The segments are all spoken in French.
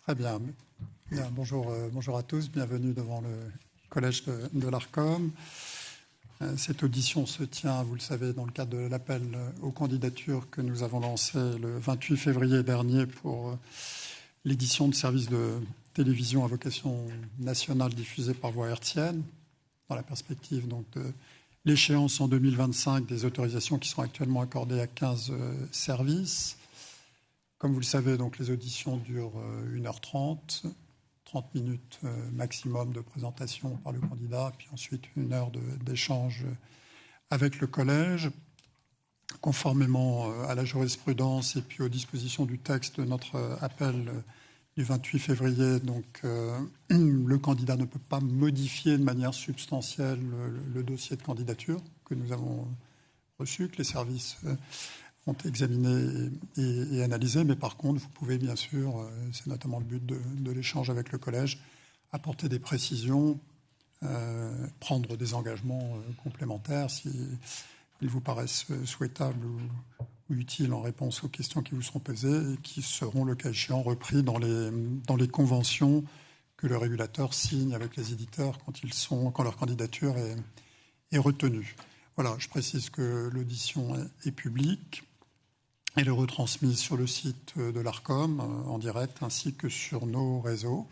Très bien. Bien, bonjour à tous, bienvenue devant le collège de l'Arcom. Cette audition se tient, vous le savez, dans le cadre de l'appel aux candidatures que nous avons lancé le 28 février dernier pour l'édition de services de télévision à vocation nationale diffusée par voie hertzienne, dans la perspective donc, de l'échéance en 2025 des autorisations qui sont actuellement accordées à 15 services. Comme vous le savez, donc, les auditions durent 1h30, 30 minutes maximum de présentation par le candidat, puis ensuite 1 heure d'échange avec le collège. Conformément à la jurisprudence et puis aux dispositions du texte de notre appel du 28 février, donc, le candidat ne peut pas modifier de manière substantielle le dossier de candidature que nous avons reçu, que les services ont examiné et analysé, mais par contre, vous pouvez bien sûr, c'est notamment le but de l'échange avec le collège, apporter des précisions, prendre des engagements complémentaires s'ils vous paraissent souhaitables ou utiles en réponse aux questions qui vous seront posées et qui seront, le cas échéant, repris dans les conventions que le régulateur signe avec les éditeurs quand leur candidature est retenue. Voilà, je précise que l'audition est publique. Elle est retransmise sur le site de l'Arcom en direct ainsi que sur nos réseaux.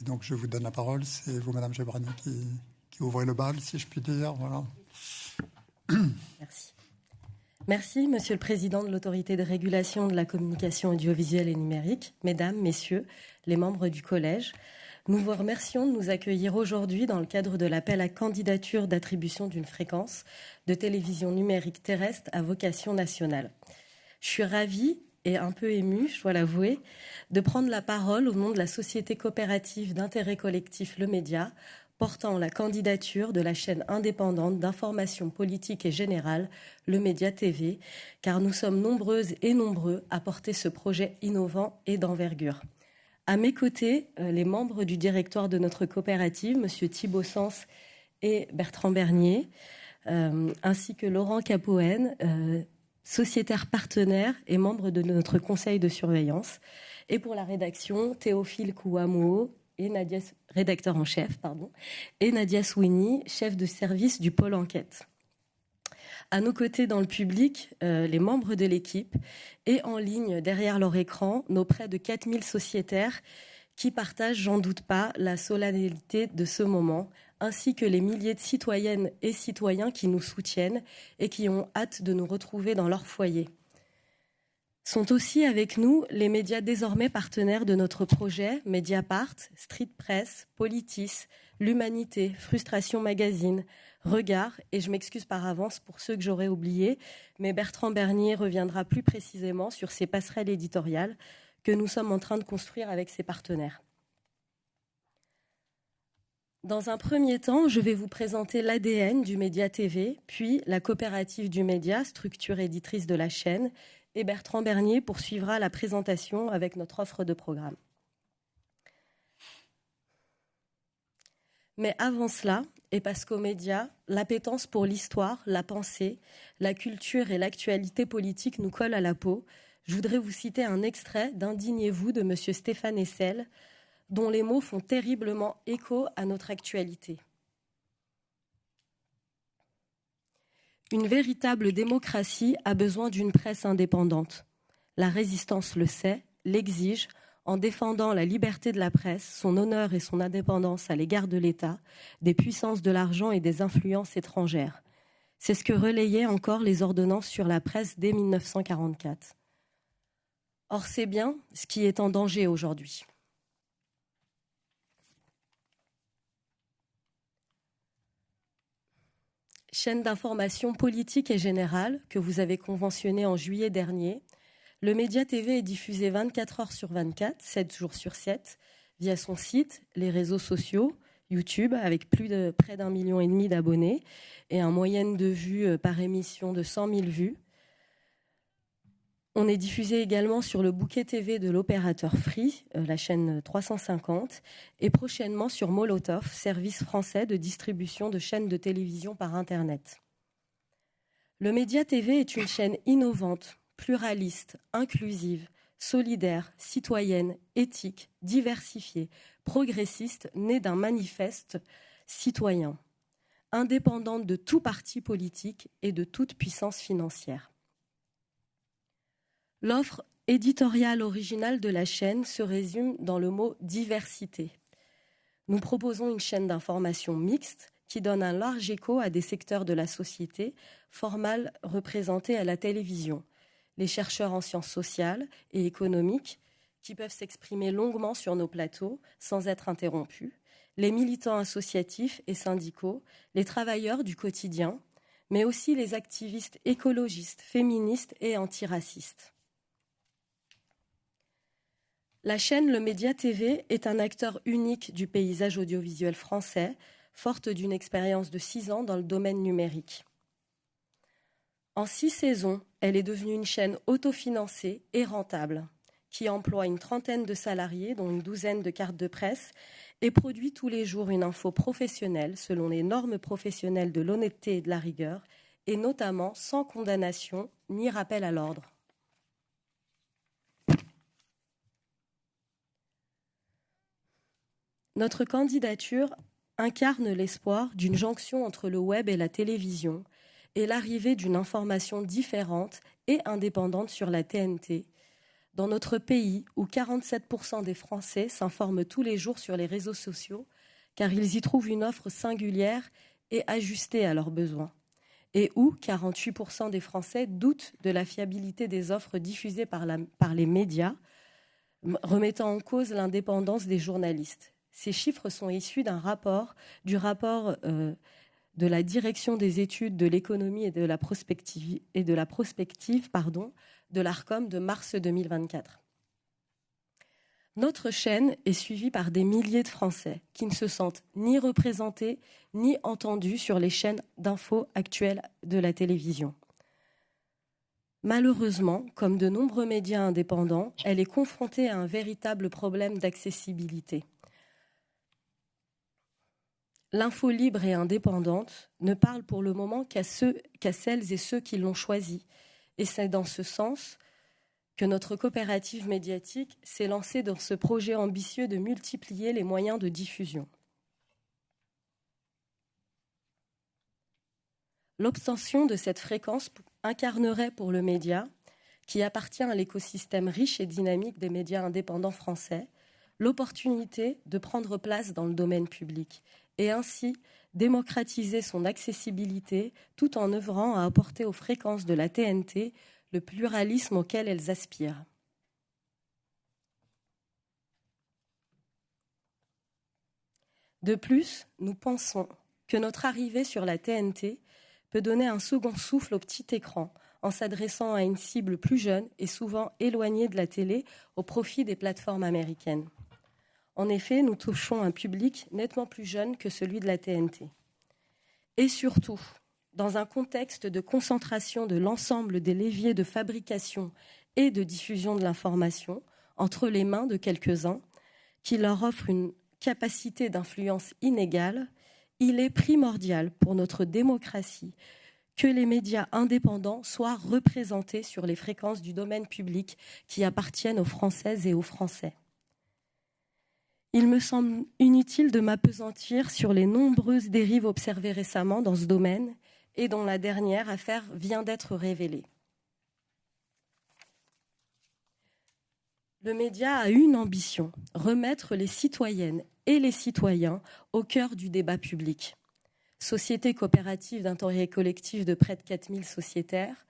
Et donc je vous donne la parole. C'est vous, Madame Gebrani, qui ouvrez le bal, si je puis dire. Voilà. Merci. Merci, Monsieur le Président de l'Autorité de régulation de la communication audiovisuelle et numérique, Mesdames, Messieurs, les membres du Collège. Nous vous remercions de nous accueillir aujourd'hui dans le cadre de l'appel à candidature d'attribution d'une fréquence de télévision numérique terrestre à vocation nationale. Je suis ravie et un peu émue, je dois l'avouer, de prendre la parole au nom de la société coopérative d'intérêt collectif Le Média, portant la candidature de la chaîne indépendante d'information politique et générale, Le Média TV, car nous sommes nombreuses et nombreux à porter ce projet innovant et d'envergure. À mes côtés, les membres du directoire de notre coopérative, M. Thibaut Sens et Bertrand Bernier, ainsi que Laurent Capohen, sociétaire partenaire et membre de notre conseil de surveillance. Et pour la rédaction, Théophile Kouamouo, rédacteur en chef, et Nadia Sweeney, chef de service du pôle enquête. À nos côtés dans le public, les membres de l'équipe et en ligne derrière leur écran, nos près de 4000 sociétaires qui partagent, j'en doute pas, la solennité de ce moment, ainsi que les milliers de citoyennes et citoyens qui nous soutiennent et qui ont hâte de nous retrouver dans leur foyer. Sont aussi avec nous les médias désormais partenaires de notre projet, Mediapart, Street Press, Politis, L'Humanité, Frustration Magazine, Regard, et je m'excuse par avance pour ceux que j'aurais oubliés, mais Bertrand Bernier reviendra plus précisément sur ces passerelles éditoriales que nous sommes en train de construire avec ces partenaires. Dans un premier temps, je vais vous présenter l'ADN du Média TV, puis la coopérative du média, structure éditrice de la chaîne, et Bertrand Bernier poursuivra la présentation avec notre offre de programme. Mais avant cela, et parce qu'aux médias, l'appétence pour l'histoire, la pensée, la culture et l'actualité politique nous collent à la peau, je voudrais vous citer un extrait d'Indignez-vous de M. Stéphane Hessel, dont les mots font terriblement écho à notre actualité. Une véritable démocratie a besoin d'une presse indépendante. La résistance le sait, l'exige, en défendant la liberté de la presse, son honneur et son indépendance à l'égard de l'État, des puissances de l'argent et des influences étrangères. C'est ce que relayaient encore les ordonnances sur la presse dès 1944. Or, c'est bien ce qui est en danger aujourd'hui. Chaîne d'information politique et générale que vous avez conventionnée en juillet dernier, le Média TV est diffusé 24 heures sur 24, 7 jours sur 7, via son site, les réseaux sociaux, YouTube, avec près d'1,5 million d'abonnés et une moyenne de vues par émission de 100 000 vues. On est diffusé également sur le bouquet TV de l'opérateur Free, la chaîne 350, et prochainement sur Molotov, service français de distribution de chaînes de télévision par Internet. Le Média TV est une chaîne innovante, pluraliste, inclusive, solidaire, citoyenne, éthique, diversifiée, progressiste, née d'un manifeste citoyen, indépendante de tout parti politique et de toute puissance financière. L'offre éditoriale originale de la chaîne se résume dans le mot « diversité ». Nous proposons une chaîne d'information mixte qui donne un large écho à des secteurs de la société formels représentés à la télévision. Les chercheurs en sciences sociales et économiques qui peuvent s'exprimer longuement sur nos plateaux sans être interrompus, les militants associatifs et syndicaux, les travailleurs du quotidien, mais aussi les activistes écologistes, féministes et antiracistes. La chaîne Le Média TV est un acteur unique du paysage audiovisuel français, forte d'une expérience de 6 ans dans le domaine numérique. En 6 saisons, elle est devenue une chaîne autofinancée et rentable, qui emploie une trentaine de salariés, dont une douzaine de cartes de presse, et produit tous les jours une info professionnelle selon les normes professionnelles de l'honnêteté et de la rigueur, et notamment sans condamnation ni rappel à l'ordre. Notre candidature incarne l'espoir d'une jonction entre le web et la télévision et l'arrivée d'une information différente et indépendante sur la TNT, dans notre pays où 47% des Français s'informent tous les jours sur les réseaux sociaux car ils y trouvent une offre singulière et ajustée à leurs besoins, et où 48% des Français doutent de la fiabilité des offres diffusées par les médias, remettant en cause l'indépendance des journalistes. Ces chiffres sont issus du rapport de la Direction des études de l'économie et de la prospective de l'ARCOM de mars 2024. Notre chaîne est suivie par des milliers de Français qui ne se sentent ni représentés ni entendus sur les chaînes d'infos actuelles de la télévision. Malheureusement, comme de nombreux médias indépendants, elle est confrontée à un véritable problème d'accessibilité. L'info libre et indépendante ne parle pour le moment qu'à celles et ceux qui l'ont choisie. Et c'est dans ce sens que notre coopérative médiatique s'est lancée dans ce projet ambitieux de multiplier les moyens de diffusion. L'obtention de cette fréquence incarnerait pour le média, qui appartient à l'écosystème riche et dynamique des médias indépendants français, l'opportunité de prendre place dans le domaine public et ainsi démocratiser son accessibilité tout en œuvrant à apporter aux fréquences de la TNT le pluralisme auquel elles aspirent. De plus, nous pensons que notre arrivée sur la TNT peut donner un second souffle au petit écran en s'adressant à une cible plus jeune et souvent éloignée de la télé au profit des plateformes américaines. En effet, nous touchons un public nettement plus jeune que celui de la TNT. Et surtout, dans un contexte de concentration de l'ensemble des leviers de fabrication et de diffusion de l'information entre les mains de quelques-uns, qui leur offrent une capacité d'influence inégale, il est primordial pour notre démocratie que les médias indépendants soient représentés sur les fréquences du domaine public qui appartiennent aux Françaises et aux Français. Il me semble inutile de m'appesantir sur les nombreuses dérives observées récemment dans ce domaine et dont la dernière affaire vient d'être révélée. Le média a une ambition, remettre les citoyennes et les citoyens au cœur du débat public. Société coopérative d'intérêt collectif de près de 4000 sociétaires,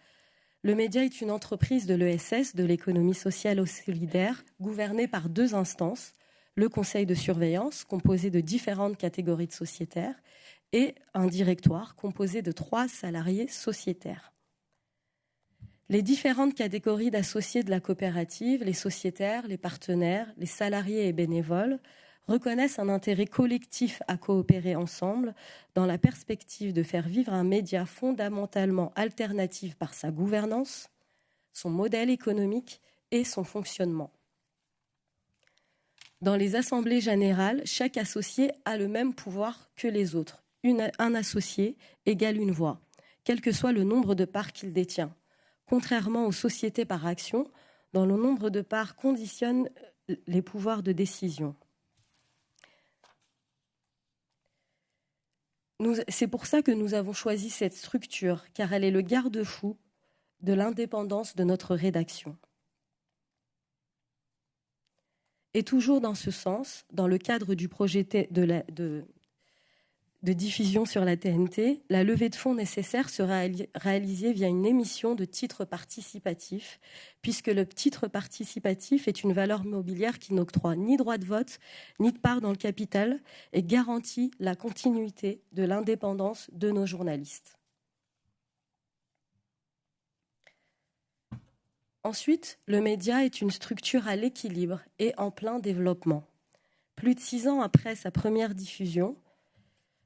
le média est une entreprise de l'ESS, de l'économie sociale et solidaire, gouvernée par 2 instances, le conseil de surveillance, composé de différentes catégories de sociétaires, et un directoire composé de 3 salariés sociétaires. Les différentes catégories d'associés de la coopérative, les sociétaires, les partenaires, les salariés et bénévoles, reconnaissent un intérêt collectif à coopérer ensemble dans la perspective de faire vivre un média fondamentalement alternatif par sa gouvernance, son modèle économique et son fonctionnement. Dans les assemblées générales, chaque associé a le même pouvoir que les autres. Un associé égale une voix, quel que soit le nombre de parts qu'il détient. Contrairement aux sociétés par action, dont le nombre de parts conditionne les pouvoirs de décision. C'est pour ça que nous avons choisi cette structure, car elle est le garde-fou de l'indépendance de notre rédaction. Et toujours dans ce sens, dans le cadre du projet de diffusion sur la TNT, la levée de fonds nécessaire sera réalisée via une émission de titres participatifs, puisque le titre participatif est une valeur mobilière qui n'octroie ni droit de vote, ni de part dans le capital, et garantit la continuité de l'indépendance de nos journalistes. Ensuite, le média est une structure à l'équilibre et en plein développement. Plus de 6 ans après sa première diffusion,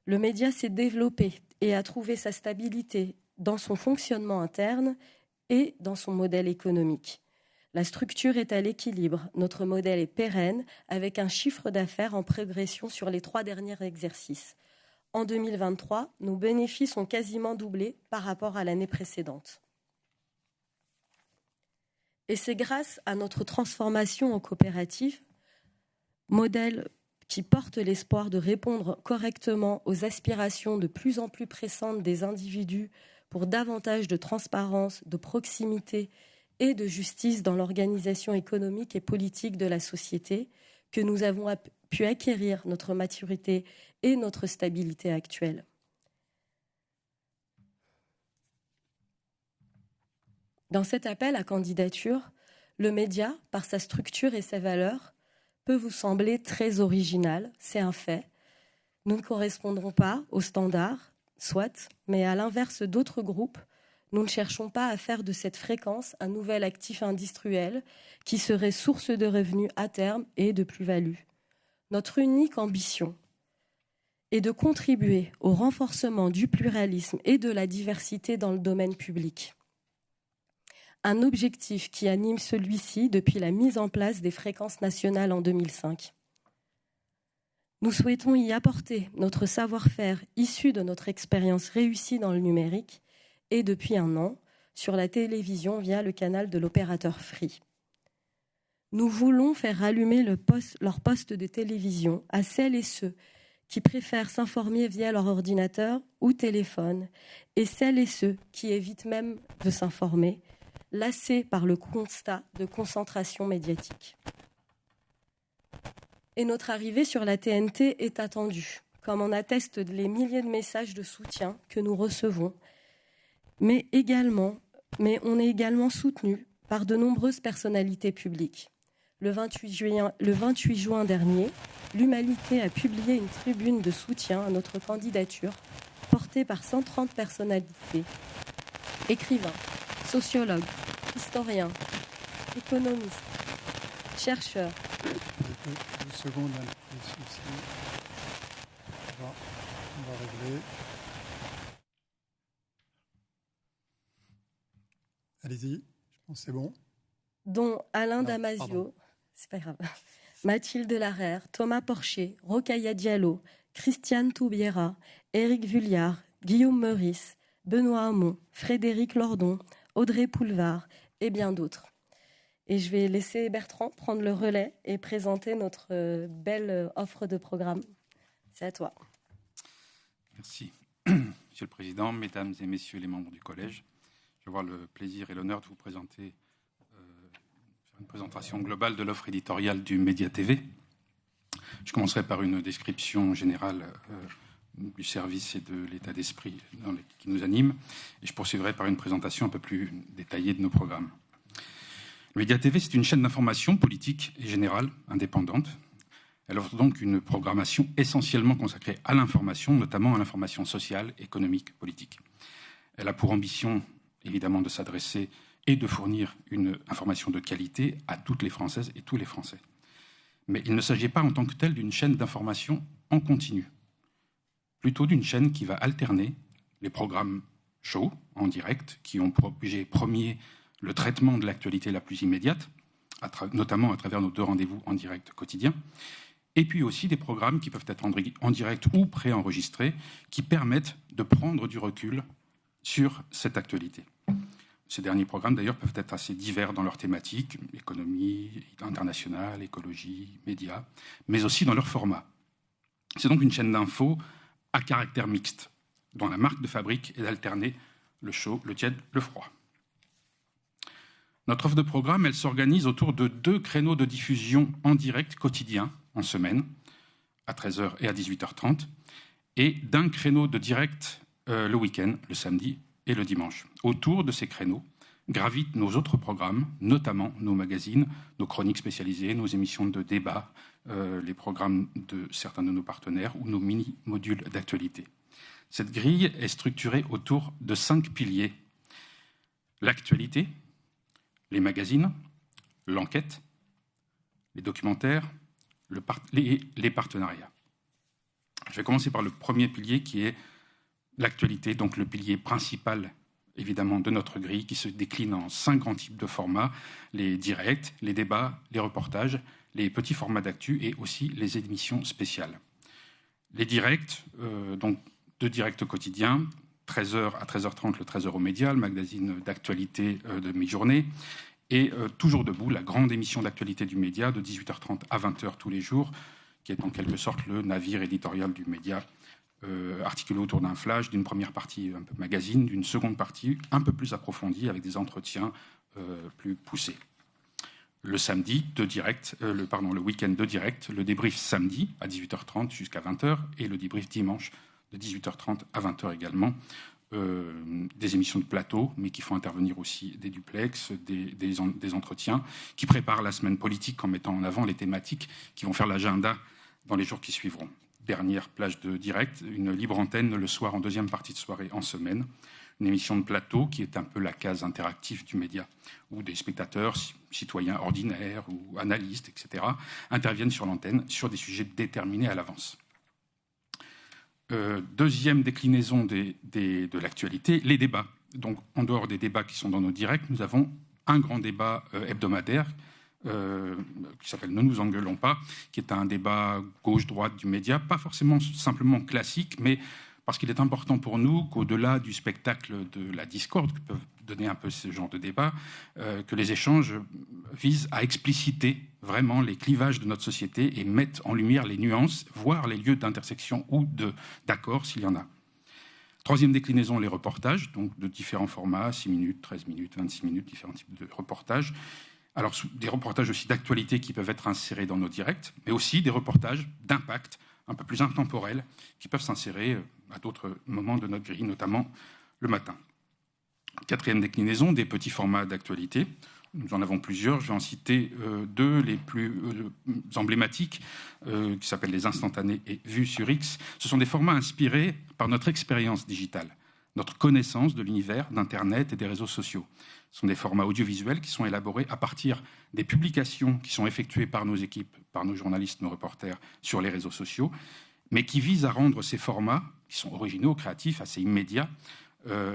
le média s'est développé et a trouvé sa stabilité dans son fonctionnement interne et dans son modèle économique. La structure est à l'équilibre, notre modèle est pérenne, avec un chiffre d'affaires en progression sur les 3 derniers exercices. En 2023, nos bénéfices ont quasiment doublé par rapport à l'année précédente. Et c'est grâce à notre transformation en coopérative, modèle qui porte l'espoir de répondre correctement aux aspirations de plus en plus pressantes des individus pour davantage de transparence, de proximité et de justice dans l'organisation économique et politique de la société, que nous avons pu acquérir notre maturité et notre stabilité actuelle. Dans cet appel à candidature, le média, par sa structure et ses valeurs, peut vous sembler très original, c'est un fait. Nous ne correspondrons pas aux standards, soit, mais à l'inverse d'autres groupes, nous ne cherchons pas à faire de cette fréquence un nouvel actif industriel qui serait source de revenus à terme et de plus-value. Notre unique ambition est de contribuer au renforcement du pluralisme et de la diversité dans le domaine public. Un objectif qui anime celui-ci depuis la mise en place des fréquences nationales en 2005. Nous souhaitons y apporter notre savoir-faire issu de notre expérience réussie dans le numérique et depuis 1 an sur la télévision via le canal de l'opérateur Free. Nous voulons faire allumer leur poste de télévision à celles et ceux qui préfèrent s'informer via leur ordinateur ou téléphone et celles et ceux qui évitent même de s'informer, lassés par le constat de concentration médiatique. Et notre arrivée sur la TNT est attendue, comme en attestent les milliers de messages de soutien que nous recevons, mais on est également soutenu par de nombreuses personnalités publiques. Le 28 juin dernier, l'Humanité a publié une tribune de soutien à notre candidature, portée par 130 personnalités, écrivains, sociologues, historiens, économistes, chercheurs. Deux secondes, les soucis. On va régler. Allez-y, je pense que c'est bon. Dont Alain Damasio, c'est pas grave, Mathilde Larère, Thomas Porcher, Rokhaya Diallo, Christiane Toubiera, Éric Vuillard, Guillaume Meurice, Benoît Hamon, Frédéric Lordon, Audrey Poulevard et bien d'autres. Et je vais laisser Bertrand prendre le relais et présenter notre belle offre de programme. C'est à toi. Merci. Monsieur le Président, Mesdames et Messieurs les membres du Collège, je vais avoir le plaisir et l'honneur de vous présenter faire une présentation globale de l'offre éditoriale du Média TV. Je commencerai par une description générale du service et de l'état d'esprit qui nous anime, et je poursuivrai par une présentation un peu plus détaillée de nos programmes. Le Média TV, c'est une chaîne d'information politique et générale, indépendante. Elle offre donc une programmation essentiellement consacrée à l'information, notamment à l'information sociale, économique, politique. Elle a pour ambition, évidemment, de s'adresser et de fournir une information de qualité à toutes les Françaises et tous les Français. Mais il ne s'agit pas en tant que tel d'une chaîne d'information en continu, plutôt d'une chaîne qui va alterner les programmes chauds, en direct, qui ont pour objet premier le traitement de l'actualité la plus immédiate, notamment à travers nos 2 rendez-vous en direct quotidiens, et puis aussi des programmes qui peuvent être en direct ou préenregistrés, qui permettent de prendre du recul sur cette actualité. Ces derniers programmes, d'ailleurs, peuvent être assez divers dans leur thématique, économie internationale, écologie, médias, mais aussi dans leur format. C'est donc une chaîne d'infos à caractère mixte, dont la marque de fabrique est d'alterner le chaud, le tiède, le froid. Notre offre de programme, elle s'organise autour de 2 créneaux de diffusion en direct quotidien, en semaine, à 13h et à 18h30, et d'un créneau de direct le week-end, le samedi et le dimanche. Autour de ces créneaux gravitent nos autres programmes, notamment nos magazines, nos chroniques spécialisées, nos émissions de débat, les programmes de certains de nos partenaires ou nos mini-modules d'actualité. Cette grille est structurée autour de 5 piliers. L'actualité, les magazines, l'enquête, les documentaires, les partenariats. Je vais commencer par le premier pilier qui est l'actualité, donc le pilier principal évidemment de notre grille qui se décline en 5 grands types de formats, les directs, les débats, les reportages, les petits formats d'actu et aussi les émissions spéciales. Les directs, donc 2 directs quotidiens, 13h à 13h30 le 13h aux médias, le magazine d'actualité de mi-journée, et Toujours debout, la grande émission d'actualité du média de 18h30 à 20h tous les jours, qui est en quelque sorte le navire éditorial du média, articulé autour d'un flash, d'une première partie un peu magazine, d'une seconde partie un peu plus approfondie avec des entretiens plus poussés. Le samedi, le week-end de direct, le débrief samedi à 18h30 jusqu'à 20h et le débrief dimanche de 18h30 à 20h également. Des émissions de plateau, mais qui font intervenir aussi des duplex, des entretiens, qui préparent la semaine politique en mettant en avant les thématiques qui vont faire l'agenda dans les jours qui suivront. Dernière plage de direct, une libre antenne le soir en deuxième partie de soirée en semaine, une émission de plateau qui est un peu la case interactive du média, où des spectateurs, citoyens ordinaires ou analystes, etc., interviennent sur l'antenne sur des sujets déterminés à l'avance. Deuxième déclinaison de l'actualité, les débats. Donc, en dehors des débats qui sont dans nos directs, nous avons un grand débat hebdomadaire qui s'appelle « Ne nous engueulons pas », qui est un débat gauche-droite du média, pas forcément simplement classique, mais parce qu'il est important pour nous qu'au-delà du spectacle de la discorde que peuvent donner un peu ce genre de débat, que les échanges visent à expliciter vraiment les clivages de notre société et mettent en lumière les nuances, voire les lieux d'intersection ou d'accord s'il y en a. Troisième déclinaison, les reportages, donc de différents formats, 6 minutes, 13 minutes, 26 minutes, différents types de reportages. Alors, des reportages aussi d'actualité qui peuvent être insérés dans nos directs, mais aussi des reportages d'impact un peu plus intemporels qui peuvent s'insérer à d'autres moments de notre grille, notamment le matin. Quatrième déclinaison, des petits formats d'actualité. Nous en avons plusieurs, je vais en citer 2, les plus emblématiques, qui s'appellent les instantanés et Vue sur X. Ce sont des formats inspirés par notre expérience digitale, notre connaissance de l'univers d'Internet et des réseaux sociaux. Ce sont des formats audiovisuels qui sont élaborés à partir des publications qui sont effectuées par nos équipes, par nos journalistes, nos reporters sur les réseaux sociaux, mais qui visent à rendre ces formats, qui sont originaux, créatifs, assez immédiats,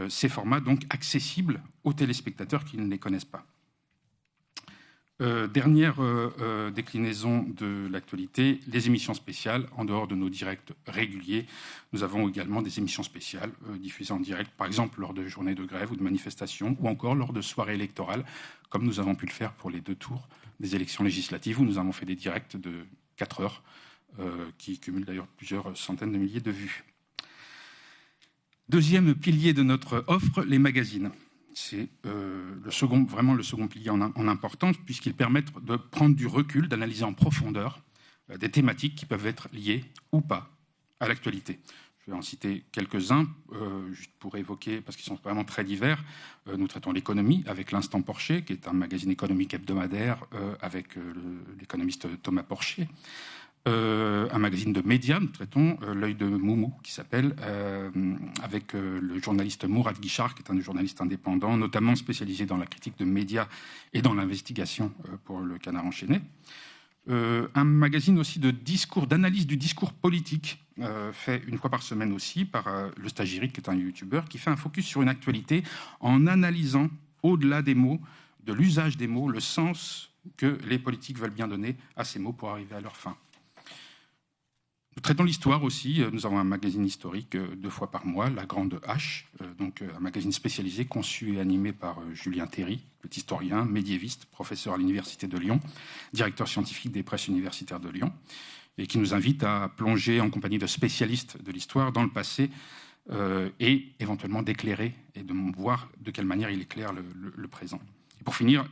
ces formats donc accessibles aux téléspectateurs qui ne les connaissent pas. Dernière déclinaison de l'actualité, les émissions spéciales. En dehors de nos directs réguliers, nous avons également des émissions spéciales diffusées en direct, par exemple lors de journées de grève ou de manifestations, ou encore lors de soirées électorales, comme nous avons pu le faire pour les 2 tours des élections législatives, où nous avons fait des directs de 4 heures, qui cumulent d'ailleurs plusieurs centaines de milliers de vues. Deuxième pilier de notre offre, les magazines. C'est vraiment le second pilier en importance, puisqu'ils permettent de prendre du recul, d'analyser en profondeur des thématiques qui peuvent être liées ou pas à l'actualité. Je vais en citer quelques-uns, juste pour évoquer, parce qu'ils sont vraiment très divers. Nous traitons l'économie avec l'Instant Porcher, qui est un magazine économique hebdomadaire avec l'économiste Thomas Porcher. Un magazine de médias, nous traitons L'œil de Moumou, qui s'appelle, avec le journaliste Mourad Guichard, qui est un journaliste indépendant, notamment spécialisé dans la critique de médias et dans l'investigation pour le Canard enchaîné. Un magazine aussi de discours, d'analyse du discours politique, fait une fois par semaine aussi par le Stagiaire, qui est un youtubeur, qui fait un focus sur une actualité en analysant, au-delà des mots, de l'usage des mots, le sens que les politiques veulent bien donner à ces mots pour arriver à leur fin. Nous traitons l'histoire aussi. Nous avons un magazine historique 2 fois par mois, La Grande H, donc un magazine spécialisé conçu et animé par Julien Théry, petit historien, médiéviste, professeur à l'Université de Lyon, directeur scientifique des presses universitaires de Lyon, et qui nous invite à plonger en compagnie de spécialistes de l'histoire dans le passé et éventuellement d'éclairer et de voir de quelle manière il éclaire le présent. Et pour finir,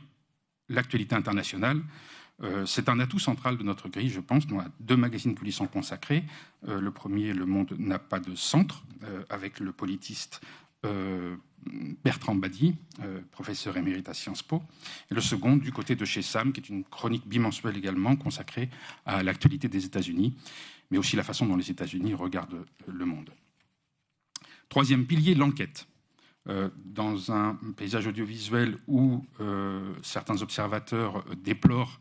l'actualité internationale. C'est un atout central de notre grille, je pense. Nous avons 2 magazines qui lui sont consacrés. Le premier, Le Monde n'a pas de centre, avec le politiste Bertrand Badi, professeur émérite à Sciences Po. Et le second, du côté de chez Sam, qui est une chronique bimensuelle également consacrée à l'actualité des États-Unis, mais aussi la façon dont les États-Unis regardent le monde. 3e pilier, l'enquête. Dans un paysage audiovisuel où certains observateurs déplorent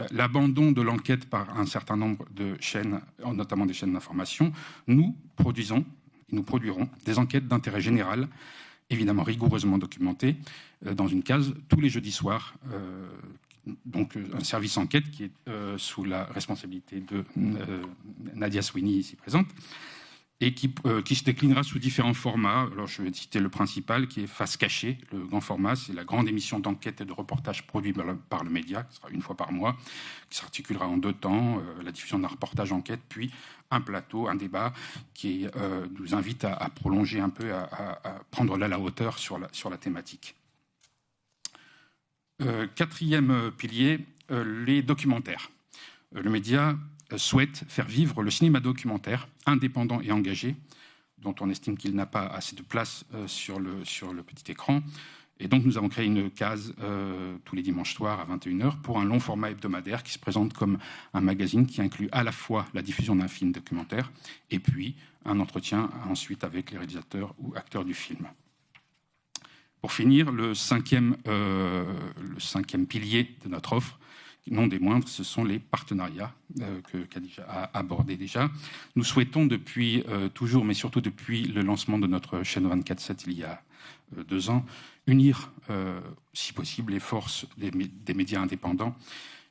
l'abandon de l'enquête par un certain nombre de chaînes, notamment des chaînes d'information, nous produirons des enquêtes d'intérêt général, évidemment rigoureusement documentées, dans une case tous les jeudis soirs. Donc un service enquête qui est sous la responsabilité de Nadia Sweeney, ici présente, et qui se déclinera sous différents formats. Alors, je vais citer le principal, qui est Face cachée. Le grand format, c'est la grande émission d'enquête et de reportage produit par le média, qui sera 1 fois par mois, qui s'articulera en 2 temps, la diffusion d'un reportage enquête, puis un plateau, un débat, qui nous invite à prolonger un peu, à prendre là la hauteur sur la thématique. 4e pilier, les documentaires. Le média souhaite faire vivre le cinéma documentaire indépendant et engagé, dont on estime qu'il n'a pas assez de place sur le petit écran. Et donc nous avons créé une case tous les dimanches soirs à 21h pour un long format hebdomadaire qui se présente comme un magazine qui inclut à la fois la diffusion d'un film documentaire et puis un entretien ensuite avec les réalisateurs ou acteurs du film. Pour finir, le 5e pilier de notre offre, non des moindres, ce sont les partenariats que Khadija a abordés déjà. Nous souhaitons depuis toujours, mais surtout depuis le lancement de notre chaîne 24/7 il y a 2 ans, unir, si possible, les forces des médias indépendants.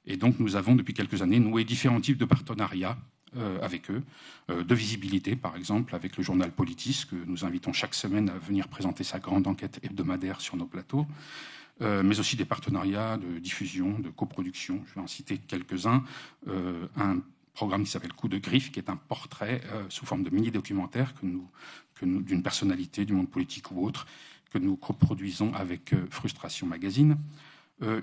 Et donc nous avons depuis quelques années noué différents types de partenariats avec eux, de visibilité par exemple avec le journal Politis, que nous invitons chaque semaine à venir présenter sa grande enquête hebdomadaire sur nos plateaux. Mais aussi des partenariats de diffusion, de coproduction. Je vais en citer quelques-uns. Un programme qui s'appelle Coup de griffe, qui est un portrait sous forme de mini-documentaire d'une personnalité du monde politique ou autre, que nous coproduisons avec Frustration Magazine.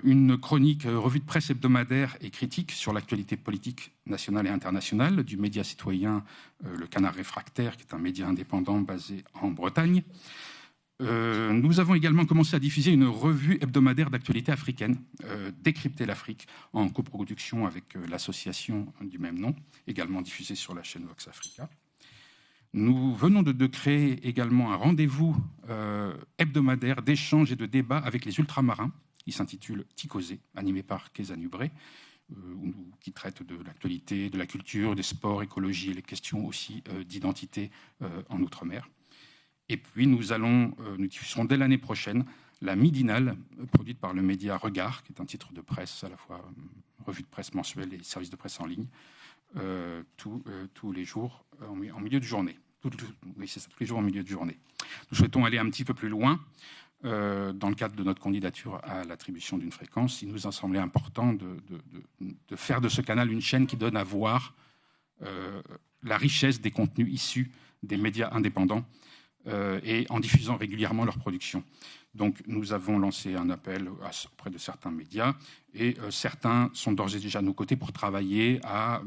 Une chronique revue de presse hebdomadaire et critique sur l'actualité politique nationale et internationale du média citoyen Le Canard Réfractaire, qui est un média indépendant basé en Bretagne. Nous avons également commencé à diffuser une revue hebdomadaire d'actualité africaine, Décrypter l'Afrique, en coproduction avec l'association du même nom, également diffusée sur la chaîne Vox Africa. Nous venons de créer également un rendez-vous hebdomadaire d'échange et de débat avec les ultramarins. Il s'intitule Ticosé, animé par Kéza Nubré, qui traite de l'actualité, de la culture, des sports, écologie et les questions aussi d'identité en Outre-mer. Et puis nous diffuserons dès l'année prochaine la Midinale, produite par le média Regard, qui est un titre de presse, à la fois revue de presse mensuelle et service de presse en ligne, tous les jours en milieu de journée. Oui, c'est ça, tous les jours en milieu de journée. Nous souhaitons aller un petit peu plus loin dans le cadre de notre candidature à l'attribution d'une fréquence. Il nous a semblé important de faire de ce canal une chaîne qui donne à voir la richesse des contenus issus des médias indépendants et en diffusant régulièrement leur production. Donc nous avons lancé un appel auprès de certains médias et certains sont d'ores et déjà à nos côtés pour travailler à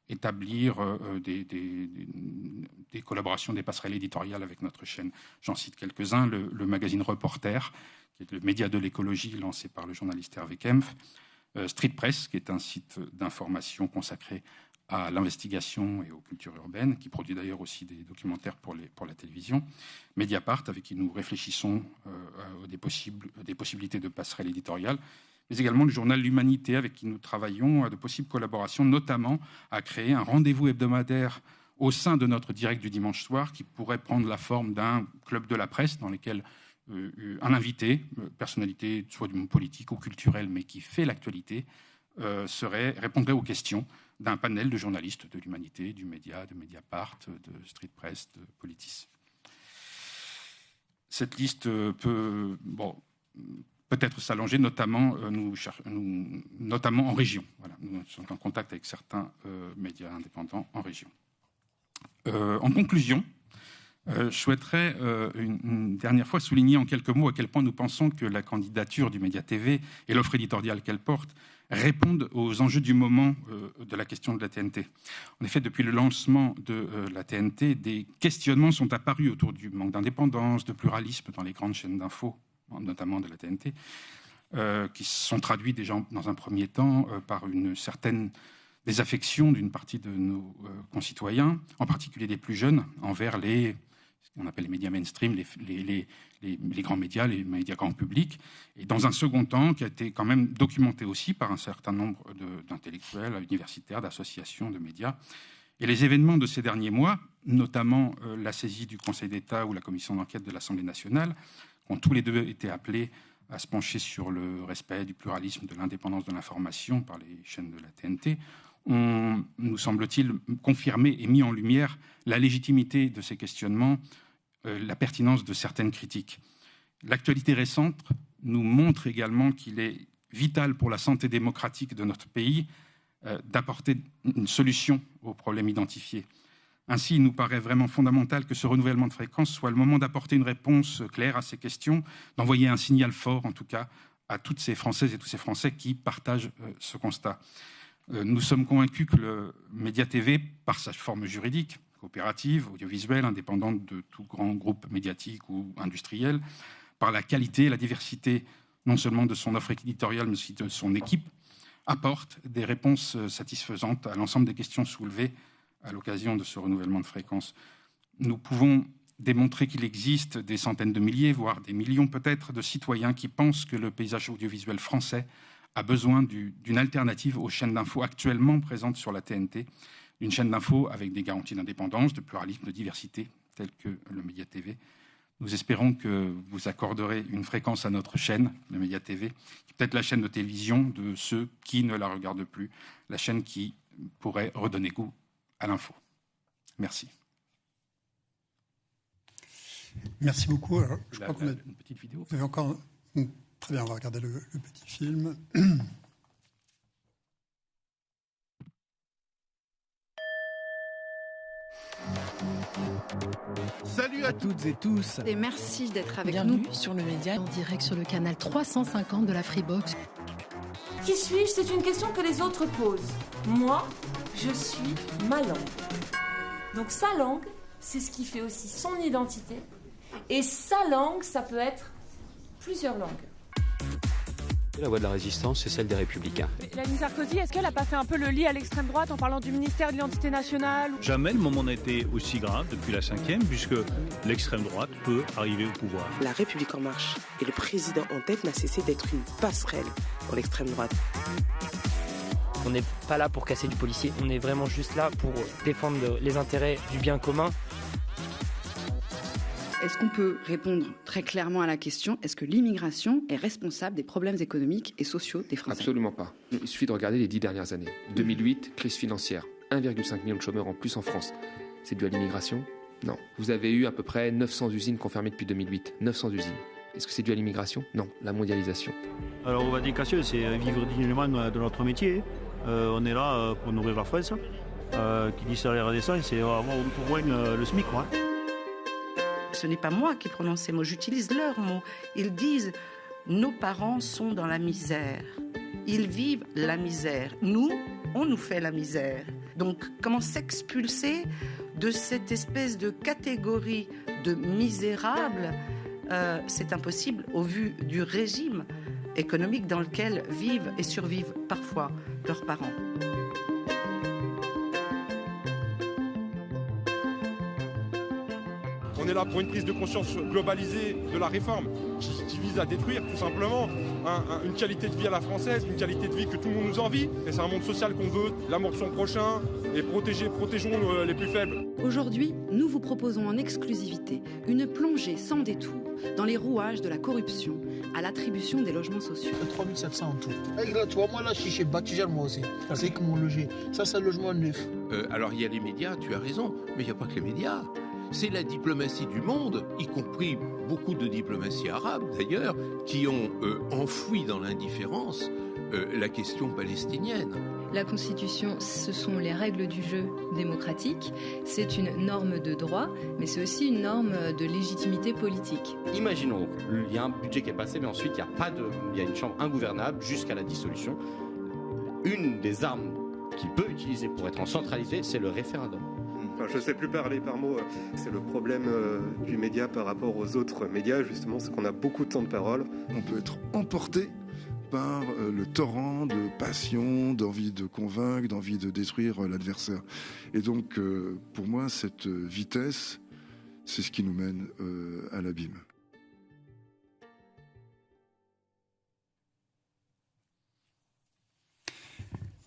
établir des collaborations, des passerelles éditoriales avec notre chaîne. J'en cite quelques-uns. Le magazine Reporter, qui est le média de l'écologie lancé par le journaliste Hervé Kempf. Street Press, qui est un site d'information consacré à l'investigation et aux cultures urbaines, qui produit d'ailleurs aussi des documentaires pour la télévision. Mediapart, avec qui nous réfléchissons des possibilités de passerelles éditoriales, mais également le journal L'Humanité, avec qui nous travaillons à de possibles collaborations, notamment à créer un rendez-vous hebdomadaire au sein de notre direct du dimanche soir, qui pourrait prendre la forme d'un club de la presse, dans lequel un invité, personnalité soit du monde politique ou culturel, mais qui fait l'actualité, répondrait aux questions d'un panel de journalistes de l'Humanité, du Média, de Mediapart, de Street Press, de Politis. Cette liste peut peut-être s'allonger, notamment en région. Voilà, nous sommes en contact avec certains médias indépendants en région. En conclusion, je souhaiterais une dernière fois souligner en quelques mots à quel point nous pensons que la candidature du Média TV et l'offre éditoriale qu'elle porte répondent aux enjeux du moment de la question de la TNT. En effet, depuis le lancement de la TNT, des questionnements sont apparus autour du manque d'indépendance, de pluralisme dans les grandes chaînes d'infos, notamment de la TNT, qui sont traduits déjà dans un premier temps par une certaine désaffection d'une partie de nos concitoyens, en particulier des plus jeunes, envers ce qu'on appelle les médias mainstream, les grands médias, les médias grand public, et dans un second temps, qui a été quand même documenté aussi par un certain nombre d'intellectuels, universitaires, d'associations, de médias. Et les événements de ces derniers mois, notamment la saisie du Conseil d'État ou la commission d'enquête de l'Assemblée nationale, ont tous les deux été appelés à se pencher sur le respect du pluralisme, de l'indépendance de l'information par les chaînes de la TNT, ont, nous semble-t-il, confirmé et mis en lumière la légitimité de ces questionnements, la pertinence de certaines critiques. L'actualité récente nous montre également qu'il est vital pour la santé démocratique de notre pays d'apporter une solution aux problèmes identifiés. Ainsi, il nous paraît vraiment fondamental que ce renouvellement de fréquence soit le moment d'apporter une réponse claire à ces questions, d'envoyer un signal fort, en tout cas, à toutes ces Françaises et tous ces Français qui partagent ce constat. Nous sommes convaincus que le Média TV, par sa forme juridique, coopérative, audiovisuelle, indépendante de tout grand groupe médiatique ou industriel, par la qualité et la diversité non seulement de son offre éditoriale, mais aussi de son équipe, apporte des réponses satisfaisantes à l'ensemble des questions soulevées à l'occasion de ce renouvellement de fréquence. Nous pouvons démontrer qu'il existe des centaines de milliers, voire des millions peut-être, de citoyens qui pensent que le paysage audiovisuel français a besoin d'une alternative aux chaînes d'infos actuellement présentes sur la TNT, une chaîne d'infos avec des garanties d'indépendance, de pluralisme, de diversité, telles que le Média TV. Nous espérons que vous accorderez une fréquence à notre chaîne, le Média TV, qui est peut-être la chaîne de télévision de ceux qui ne la regardent plus, la chaîne qui pourrait redonner goût à l'info. Merci. Merci beaucoup. Alors, je crois qu'on a une petite vidéo. Vous avez encore... Très bien, on va regarder le petit film. Salut à toutes et tous. Et merci d'être avec Bienvenue nous sur le Média. En direct sur le canal 350 de la Freebox. Qui suis-je? C'est une question que les autres posent. Moi, je suis ma langue. Donc sa langue, c'est ce qui fait aussi son identité. Et sa langue, ça peut être plusieurs langues. La voie de la résistance, c'est celle des Républicains. Mélanie Sarkozy, est-ce qu'elle n'a pas fait un peu le lit à l'extrême droite en parlant du ministère de l'identité nationale? Jamais le moment n'a été aussi grave depuis la 5e, puisque l'extrême droite peut arriver au pouvoir. La République en marche et le président en tête n'a cessé d'être une passerelle pour l'extrême droite. On n'est pas là pour casser du policier, on est vraiment juste là pour défendre les intérêts du bien commun. Est-ce qu'on peut répondre très clairement à la question, est-ce que l'immigration est responsable des problèmes économiques et sociaux des Français? Absolument pas. Il suffit de regarder les 10 dernières années. 2008, crise financière, 1,5 million de chômeurs en plus en France. C'est dû à l'immigration? Non. Vous avez eu à peu près 900 usines confirmées depuis 2008. 900 usines. Est-ce que c'est dû à l'immigration? Non, la mondialisation. Alors, revendication, c'est vivre dignement de notre métier. On est là pour nourrir la France. Qui dit salaire décent, c'est avoir au moins le SMIC, quoi. Ce n'est pas moi qui prononce ces mots, j'utilise leurs mots. Ils disent « Nos parents sont dans la misère. Ils vivent la misère. Nous, on nous fait la misère. » Donc, comment s'expulser de cette espèce de catégorie de misérables? C'est impossible au vu du régime économique dans lequel vivent et survivent parfois leurs parents. On est là pour une prise de conscience globalisée de la réforme qui vise à détruire tout simplement une qualité de vie à la française, une qualité de vie que tout le monde nous envie. Et c'est un monde social qu'on veut, l'amour de son prochain et protégeons les plus faibles. Aujourd'hui, nous vous proposons en exclusivité une plongée sans détour dans les rouages de la corruption à l'attribution des logements sociaux. 3700 en tout. Là, tu vois, moi là, je suis chez Bâtisseur, moi aussi. C'est que mon logé. Ça, c'est le logement neuf. Alors, il y a les médias, tu as raison, mais il n'y a pas que les médias. C'est la diplomatie du monde, y compris beaucoup de diplomatie arabe d'ailleurs, qui ont enfoui dans l'indifférence la question palestinienne. La Constitution, ce sont les règles du jeu démocratique, c'est une norme de droit, mais c'est aussi une norme de légitimité politique. Imaginons, il y a un budget qui est passé, mais ensuite il y a une chambre ingouvernable jusqu'à la dissolution. Une des armes qu'il peut utiliser pour être en centralité, c'est le référendum. Je ne sais plus parler par mots, c'est le problème du média par rapport aux autres médias, justement, c'est qu'on a beaucoup de temps de parole. On peut être emporté par le torrent de passion, d'envie de convaincre, d'envie de détruire l'adversaire. Et donc, pour moi, cette vitesse, c'est ce qui nous mène à l'abîme.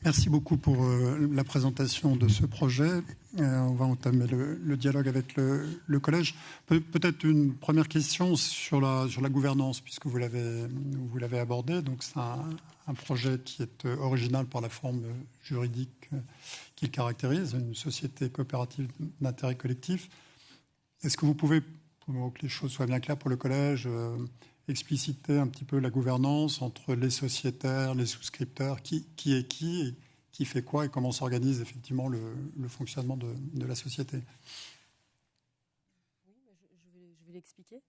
Merci beaucoup pour la présentation de ce projet. On va entamer le dialogue avec le collège. Peut-être une première question sur la gouvernance, puisque vous l'avez abordé. Donc c'est un projet qui est original par la forme juridique qu'il caractérise, une société coopérative d'intérêt collectif. Est-ce que vous pouvez, pour que les choses soient bien claires pour le collège, expliciter un petit peu la gouvernance entre les sociétaires, les souscripteurs, qui est qui fait quoi et comment s'organise effectivement le fonctionnement de la société. Oui, je vais l'expliquer.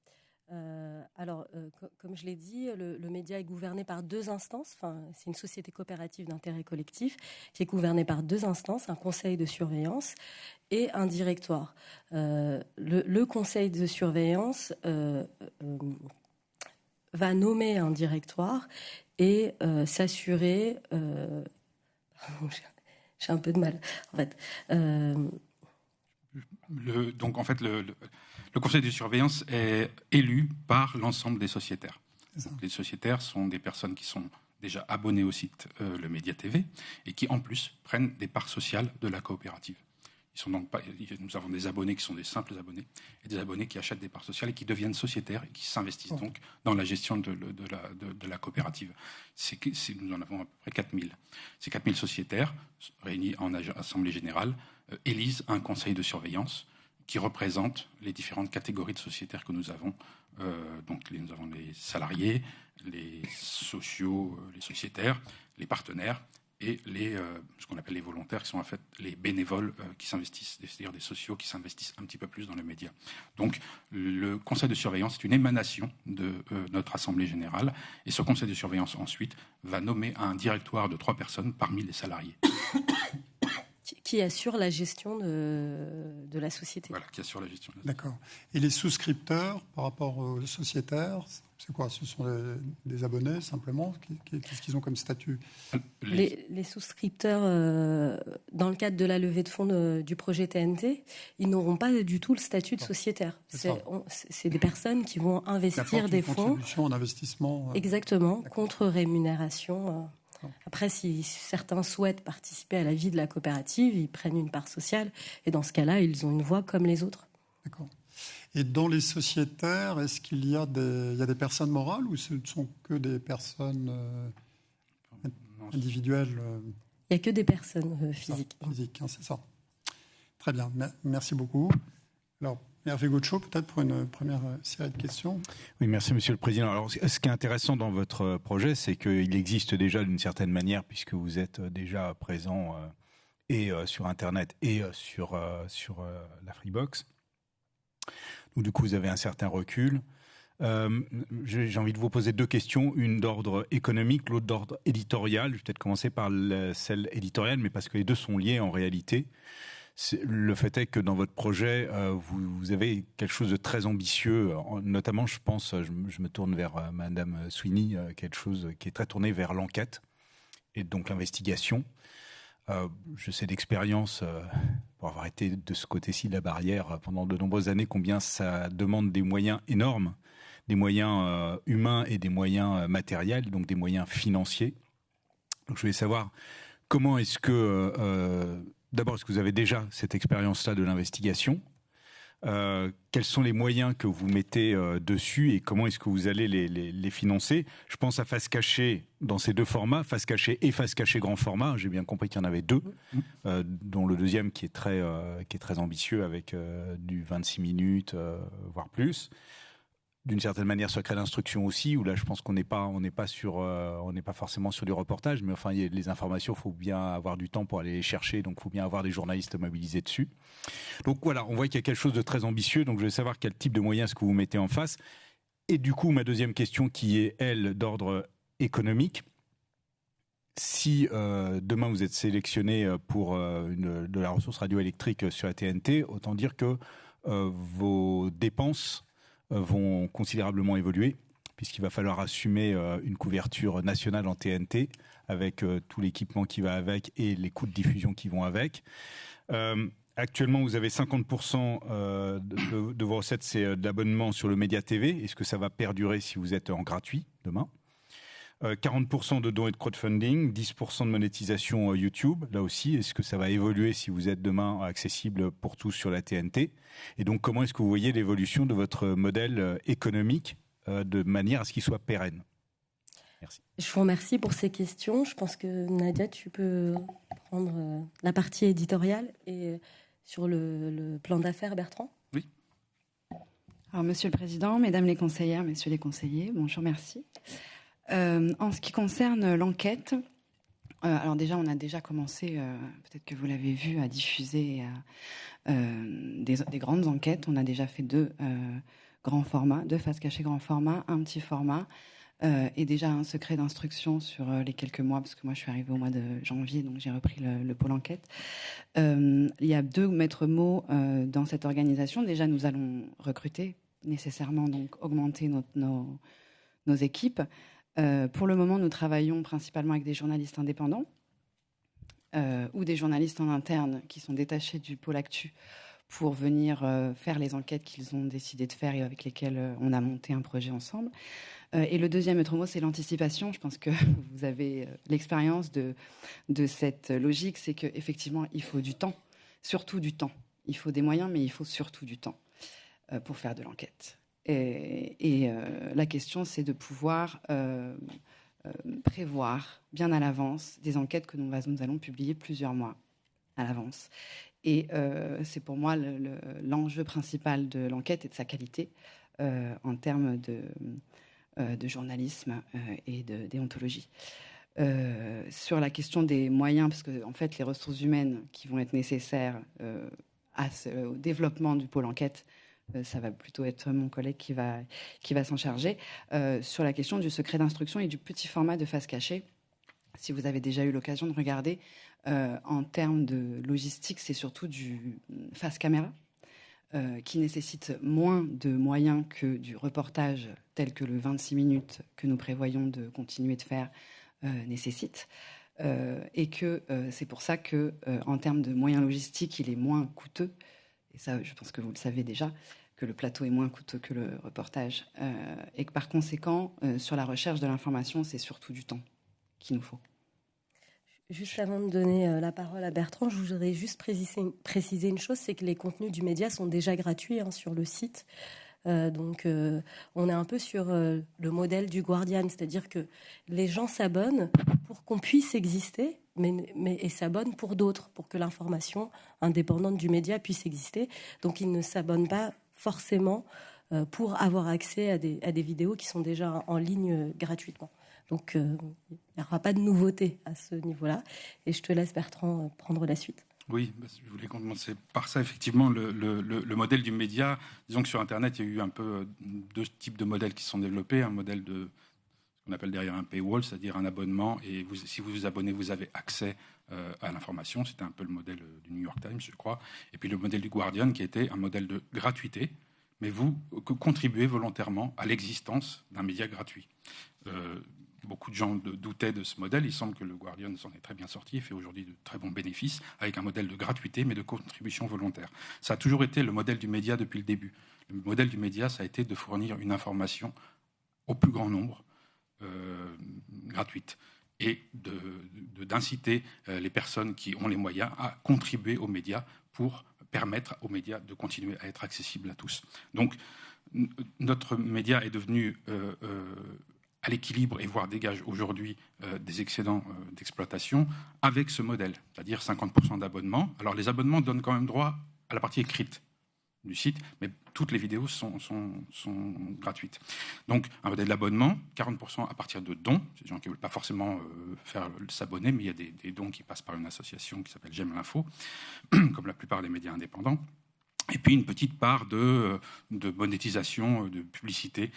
Comme je l'ai dit, le média est gouverné par deux instances. Enfin, c'est une société coopérative d'intérêt collectif qui est gouvernée par deux instances, un conseil de surveillance et un directoire. Le conseil de surveillance va nommer un directoire et s'assurer... j'ai un peu de mal, en fait. Le conseil de surveillance est élu par l'ensemble des sociétaires. Donc, les sociétaires sont des personnes qui sont déjà abonnés au site Le Média TV et qui, en plus, prennent des parts sociales de la coopérative. Nous avons des abonnés qui sont des simples abonnés et des abonnés qui achètent des parts sociales et qui deviennent sociétaires et qui s'investissent donc dans la gestion de la coopérative. Nous en avons à peu près 4000. Ces 4000 sociétaires, réunis en assemblée générale, élisent un conseil de surveillance qui représente les différentes catégories de sociétaires que nous avons. Nous avons les salariés, les sociaux, les sociétaires, les partenaires et ce qu'on appelle les volontaires, qui sont en fait les bénévoles qui s'investissent, c'est-à-dire des sociaux qui s'investissent un petit peu plus dans le média. Donc le conseil de surveillance est une émanation de notre assemblée générale, et ce conseil de surveillance ensuite va nommer un directoire de 3 personnes parmi les salariés. Qui assure la gestion de la société. Voilà, qui assure la gestion. D'accord. Et les souscripteurs, par rapport aux sociétaires, c'est quoi? Ce sont des abonnés, simplement? Qu'est-ce qu'ils ont comme statut? Les souscripteurs, dans le cadre de la levée de fonds du projet TNT, ils n'auront pas du tout le statut de sociétaire. C'est des personnes qui vont investir des fonds. Contribution en investissement. Exactement, contre rémunération. Après, si certains souhaitent participer à la vie de la coopérative, ils prennent une part sociale. Et dans ce cas-là, ils ont une voix comme les autres. D'accord. Et dans les sociétaires, est-ce qu'il y a des personnes morales ou ce ne sont que des personnes individuelles? Il n'y a que des personnes physiques. Physiques, hein, c'est ça. Très bien. Merci beaucoup. Alors, Hervé Gaucho, peut-être pour une première série de questions. Oui, merci Monsieur le Président. Alors, ce qui est intéressant dans votre projet, c'est qu'il existe déjà d'une certaine manière, puisque vous êtes déjà présent et sur Internet et sur la Freebox. Donc, du coup, vous avez un certain recul. J'ai envie de vous poser 2 questions, une d'ordre économique, l'autre d'ordre éditorial. Je vais peut-être commencer par celle éditoriale, mais parce que les deux sont liés en réalité. Le fait est que dans votre projet, vous avez quelque chose de très ambitieux, notamment, je pense, je me tourne vers Madame Sweeney, quelque chose qui est très tourné vers l'enquête et donc l'investigation. Je sais d'expérience, pour avoir été de ce côté-ci de la barrière pendant de nombreuses années, combien ça demande des moyens énormes, des moyens humains et des moyens matériels, donc des moyens financiers. Donc je voulais savoir comment est-ce que, d'abord, est-ce que vous avez déjà cette expérience-là de l'investigation ? Quels sont les moyens que vous mettez dessus et comment est-ce que vous allez les financer ? Je pense à Face Cachée dans ces deux formats, Face Cachée et Face Cachée grand format. J'ai bien compris qu'il y en avait deux, dont le deuxième qui est très ambitieux avec du 26 minutes, voire plus. D'une certaine manière, secret d'instruction aussi, où là, je pense qu'on n'est pas forcément sur du reportage, mais enfin, les informations, il faut bien avoir du temps pour aller les chercher, donc il faut bien avoir des journalistes mobilisés dessus. Donc voilà, on voit qu'il y a quelque chose de très ambitieux, donc je veux savoir quel type de moyens est-ce que vous mettez en face. Et du coup, ma deuxième question, qui est, elle, d'ordre économique. Si demain vous êtes sélectionné pour de la ressource radioélectrique sur la TNT, autant dire que vos dépenses vont considérablement évoluer, puisqu'il va falloir assumer une couverture nationale en TNT, avec tout l'équipement qui va avec et les coûts de diffusion qui vont avec. Actuellement, vous avez 50% de vos recettes, c'est d'abonnement sur le Média TV. Est-ce que ça va perdurer si vous êtes en gratuit demain ? 40% de dons et de crowdfunding, 10% de monétisation YouTube, là aussi, est-ce que ça va évoluer si vous êtes demain accessible pour tous sur la TNT ? Et donc, comment est-ce que vous voyez l'évolution de votre modèle économique de manière à ce qu'il soit pérenne ? Merci. Je vous remercie pour ces questions. Je pense que Nadia, tu peux prendre la partie éditoriale et sur le plan d'affaires, Bertrand ? Oui. Alors, Monsieur le Président, Mesdames les conseillères, Messieurs les conseillers, bonjour, merci. En ce qui concerne l'enquête, alors déjà, on a déjà commencé, peut-être que vous l'avez vu, à diffuser des grandes enquêtes. On a déjà fait 2 grands formats, 2 Face Cachée grand format, un petit format, et déjà un secret d'instruction sur les quelques mois, parce que moi je suis arrivée au mois de janvier, donc j'ai repris le pôle enquête. Il y a 2 maîtres mots dans cette organisation. Déjà, nous allons recruter nécessairement, donc augmenter nos équipes. Pour le moment, nous travaillons principalement avec des journalistes indépendants ou des journalistes en interne qui sont détachés du pôle actu pour venir faire les enquêtes qu'ils ont décidé de faire et avec lesquelles on a monté un projet ensemble. Et le deuxième maître mot, c'est l'anticipation. Je pense que vous avez l'expérience de cette logique, c'est qu'effectivement, il faut du temps, surtout du temps. Il faut des moyens, mais il faut surtout du temps pour faire de l'enquête. Et la question, c'est de pouvoir prévoir bien à l'avance des enquêtes que nous allons publier plusieurs mois à l'avance. Et c'est pour moi l'enjeu principal de l'enquête et de sa qualité en termes de journalisme et de déontologie. Sur la question des moyens, parce que en fait, les ressources humaines qui vont être nécessaires au développement du pôle enquête, ça va plutôt être mon collègue qui va s'en charger. Sur la question du secret d'instruction et du petit format de Face Cachée, si vous avez déjà eu l'occasion de regarder, en termes de logistique, c'est surtout du face caméra, qui nécessite moins de moyens que du reportage tel que le 26 minutes que nous prévoyons de continuer de faire nécessite. Et que c'est pour ça que, en termes de moyens logistiques, il est moins coûteux. Et ça, je pense que vous le savez déjà, que le plateau est moins coûteux que le reportage. Et que par conséquent, sur la recherche de l'information, c'est surtout du temps qu'il nous faut. Juste avant de donner la parole à Bertrand, je voudrais juste préciser une chose, c'est que les contenus du média sont déjà gratuits sur le site. Donc on est un peu sur le modèle du Guardian, c'est-à-dire que les gens s'abonnent pour qu'on puisse exister, et s'abonnent pour d'autres, pour que l'information indépendante du média puisse exister. Donc ils ne s'abonnent pas forcément pour avoir accès à des vidéos qui sont déjà en ligne gratuitement. Donc il n'y aura pas de nouveauté à ce niveau-là. Et je te laisse, Bertrand, prendre la suite. Oui, je voulais commencer par ça. Effectivement, le modèle du média, disons que sur Internet, il y a eu un peu 2 types de modèles qui se sont développés. Un modèle de ce qu'on appelle derrière un paywall, c'est-à-dire un abonnement, et si vous vous abonnez, vous avez accès à l'information. C'était un peu le modèle du New York Times, je crois. Et puis le modèle du Guardian, qui était un modèle de gratuité, mais vous contribuez volontairement à l'existence d'un média gratuit. beaucoup de gens doutaient de ce modèle. Il semble que le Guardian s'en est très bien sorti et fait aujourd'hui de très bons bénéfices avec un modèle de gratuité mais de contribution volontaire. Ça a toujours été le modèle du média depuis le début. Le modèle du média, ça a été de fournir une information au plus grand nombre, gratuite, et d'inciter les personnes qui ont les moyens à contribuer aux médias pour permettre aux médias de continuer à être accessibles à tous. Donc, notre média est devenu à l'équilibre et voire dégage aujourd'hui des excédents d'exploitation avec ce modèle, c'est-à-dire 50% d'abonnements. Alors, les abonnements donnent quand même droit à la partie écrite du site, mais toutes les vidéos sont gratuites. Donc, un modèle d'abonnement, 40% à partir de dons. C'est des gens qui ne veulent pas forcément s'abonner, mais il y a des dons qui passent par une association qui s'appelle J'aime l'info, comme la plupart des médias indépendants. Et puis une petite part de monétisation, de publicité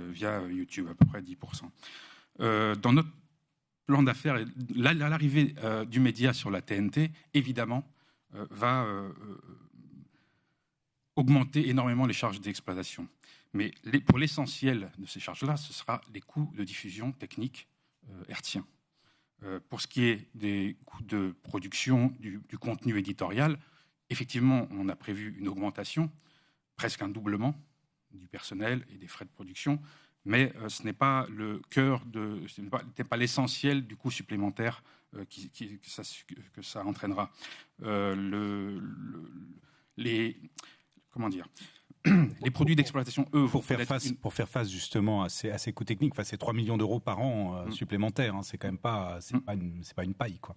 via YouTube, à peu près 10%. Dans notre plan d'affaires, l'arrivée du média sur la TNT, évidemment, va augmenter énormément les charges d'exploitation. Mais pour l'essentiel de ces charges-là, ce sera les coûts de diffusion technique hertziens. Pour ce qui est des coûts de production du contenu éditorial, effectivement, on a prévu une augmentation, presque un doublement du personnel et des frais de production, mais ce n'est pas le cœur ce n'est pas l'essentiel du coût supplémentaire que ça entraînera. Les produits d'exploitation, eux, pour faire face justement à ces coûts techniques, c'est 3 millions d'euros par an supplémentaires. C'est quand même pas une paille, quoi.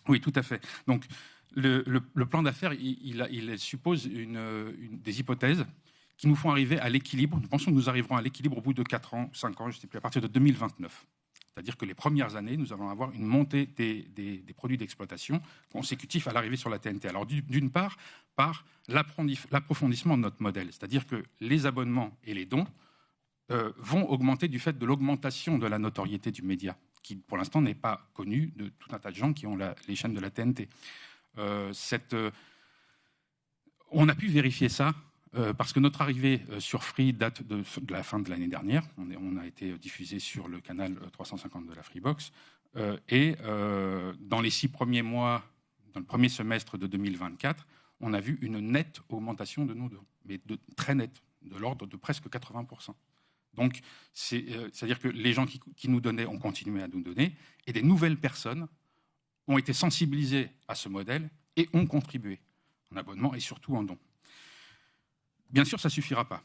Oui, tout à fait. Donc le plan d'affaires, il suppose des hypothèses qui nous font arriver à l'équilibre. Nous pensons que nous arriverons à l'équilibre au bout de 4 ans, 5 ans, je ne sais plus, à partir de 2029. C'est-à-dire que les premières années, nous allons avoir une montée des produits d'exploitation consécutifs à l'arrivée sur la TNT. Alors, d'une part, par l'approfondissement de notre modèle, c'est-à-dire que les abonnements et les dons vont augmenter du fait de l'augmentation de la notoriété du média, qui, pour l'instant, n'est pas connue de tout un tas de gens qui ont les chaînes de la TNT. On a pu vérifier ça parce que notre arrivée sur Free date de la fin de l'année dernière. On a été diffusé sur le canal 350 de la Freebox. Et dans les 6 premiers mois, dans le premier semestre de 2024, on a vu une nette augmentation de nos dons, mais très nette, de l'ordre de presque 80%. Donc, c'est-à-dire que les gens qui nous donnaient ont continué à nous donner, et des nouvelles personnes ont été sensibilisées à ce modèle et ont contribué en abonnement et surtout en dons. Bien sûr, ça ne suffira pas.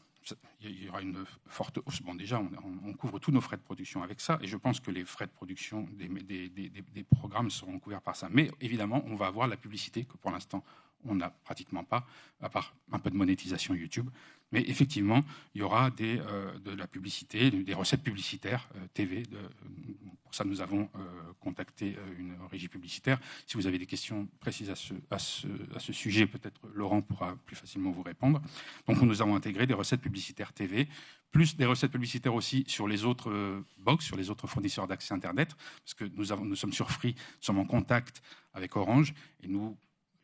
Il y aura une forte hausse. Bon, déjà, on couvre tous nos frais de production avec ça, et je pense que les frais de production des programmes seront couverts par ça. Mais évidemment, on va avoir la publicité que pour l'instant, on n'a pratiquement pas, à part un peu de monétisation YouTube. Mais effectivement, il y aura de la publicité, des recettes publicitaires TV. Pour ça, nous avons contacté une régie publicitaire. Si vous avez des questions précises à ce sujet, peut-être Laurent pourra plus facilement vous répondre. Donc, nous avons intégré des recettes publicitaires TV, plus des recettes publicitaires aussi sur les autres box, sur les autres fournisseurs d'accès Internet, parce que nous sommes sur Free, nous sommes en contact avec Orange, et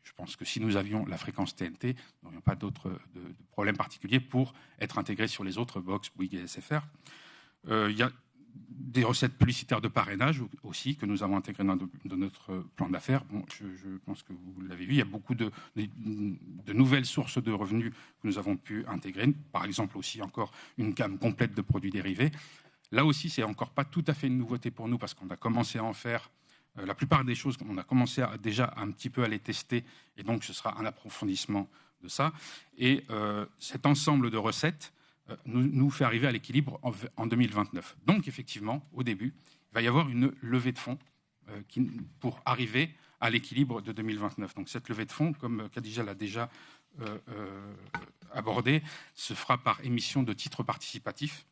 je pense que si nous avions la fréquence TNT, nous n'aurions pas d'autres problèmes particuliers pour être intégrés sur les autres box, Bouygues et SFR. Il y a des recettes publicitaires de parrainage aussi que nous avons intégrées dans notre plan d'affaires. Bon, je pense que vous l'avez vu, il y a beaucoup de nouvelles sources de revenus que nous avons pu intégrer. Par exemple aussi encore une gamme complète de produits dérivés. Là aussi, c'est encore pas tout à fait une nouveauté pour nous parce qu'on a commencé à en faire. La plupart des choses, on a commencé déjà un petit peu à les tester, et donc ce sera un approfondissement de ça. Et cet ensemble de recettes nous fait arriver à l'équilibre en 2029. Donc effectivement, au début, il va y avoir une levée de fonds pour arriver à l'équilibre de 2029. Donc cette levée de fonds, comme Khadija l'a déjà abordé, se fera par émission de titres participatifs,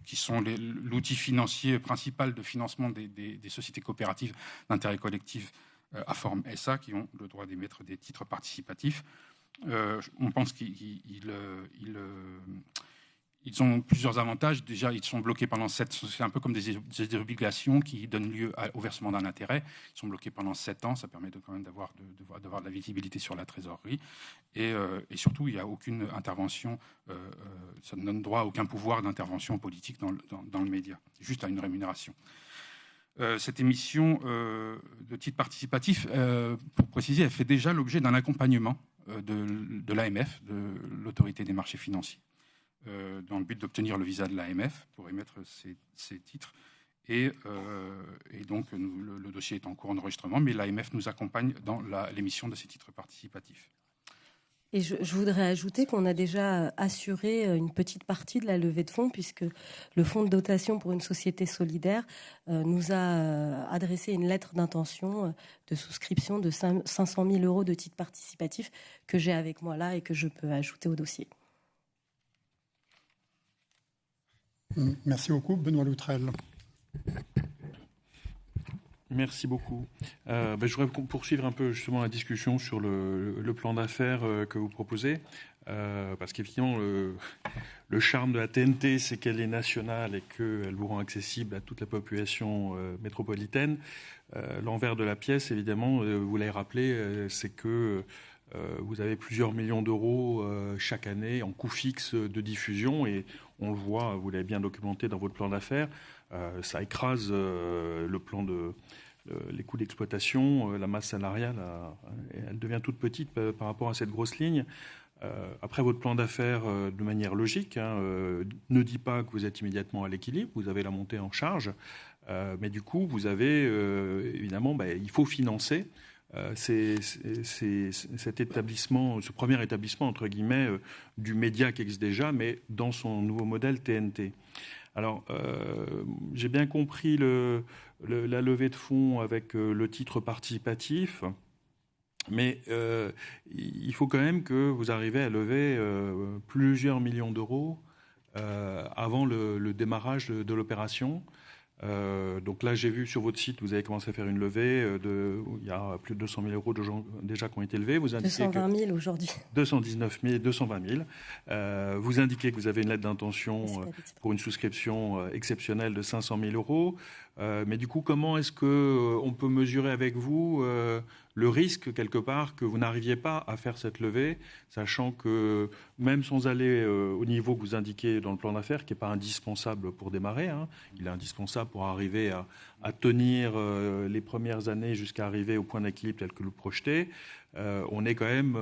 qui sont l'outil financier principal de financement des sociétés coopératives d'intérêt collectif à forme SA, qui ont le droit d'émettre des titres participatifs. On pense qu'il Ils ont plusieurs avantages. Déjà, ils sont bloqués pendant 7 ans. C'est un peu comme des obligations qui donnent lieu au versement d'un intérêt. Ils sont bloqués pendant 7 ans. Ça permet quand même d'avoir de la visibilité sur la trésorerie. Et surtout, il n'y a aucune intervention. Ça ne donne droit à aucun pouvoir d'intervention politique dans le média. Juste à une rémunération. Cette émission de titre participatif, pour préciser, elle fait déjà l'objet d'un accompagnement de l'AMF, de l'autorité des marchés financiers, dans le but d'obtenir le visa de l'AMF pour émettre ces titres. Et donc, le dossier est en cours d'enregistrement, mais l'AMF nous accompagne dans l'émission de ces titres participatifs. Et je voudrais ajouter qu'on a déjà assuré une petite partie de la levée de fonds, puisque le Fonds de dotation pour une société solidaire nous a adressé une lettre d'intention de souscription de 500 000 euros de titres participatifs que j'ai avec moi là et que je peux ajouter au dossier. Merci beaucoup. Benoît Loutrel. Merci beaucoup. Je voudrais poursuivre un peu justement la discussion sur le plan d'affaires que vous proposez, parce qu'effectivement le charme de la TNT, c'est qu'elle est nationale et qu'elle vous rend accessible à toute la population métropolitaine. L'envers de la pièce, évidemment, vous l'avez rappelé, c'est que vous avez plusieurs millions d'euros chaque année en coût fixe de diffusion, et on le voit, vous l'avez bien documenté dans votre plan d'affaires. Ça écrase les coûts d'exploitation, la masse salariale, elle devient toute petite par rapport à cette grosse ligne. Après, votre plan d'affaires, de manière logique, ne dit pas que vous êtes immédiatement à l'équilibre, vous avez la montée en charge, mais du coup, vous avez, évidemment, il faut financer cet établissement, ce premier établissement, entre guillemets, du média qui existe déjà, mais dans son nouveau modèle TNT. Alors, j'ai bien compris la levée de fonds avec le titre participatif, mais il faut quand même que vous arriviez à lever plusieurs millions d'euros avant le démarrage de l'opération. Donc là, j'ai vu sur votre site, vous avez commencé à faire une levée il y a plus de 200 000 euros déjà qui ont été levés. Vous indiquez 220 000 aujourd'hui. 219 000, 220 000. Vous indiquez que vous avez une lettre d'intention pour une souscription exceptionnelle de 500 000 euros. Mais du coup, comment est-ce qu'on peut mesurer avec vous le risque, quelque part, que vous n'arriviez pas à faire cette levée, sachant que même sans aller au niveau que vous indiquez dans le plan d'affaires, qui n'est pas indispensable pour démarrer, il est indispensable pour arriver à tenir les premières années jusqu'à arriver au point d'équilibre tel que le projetez, on n'est quand même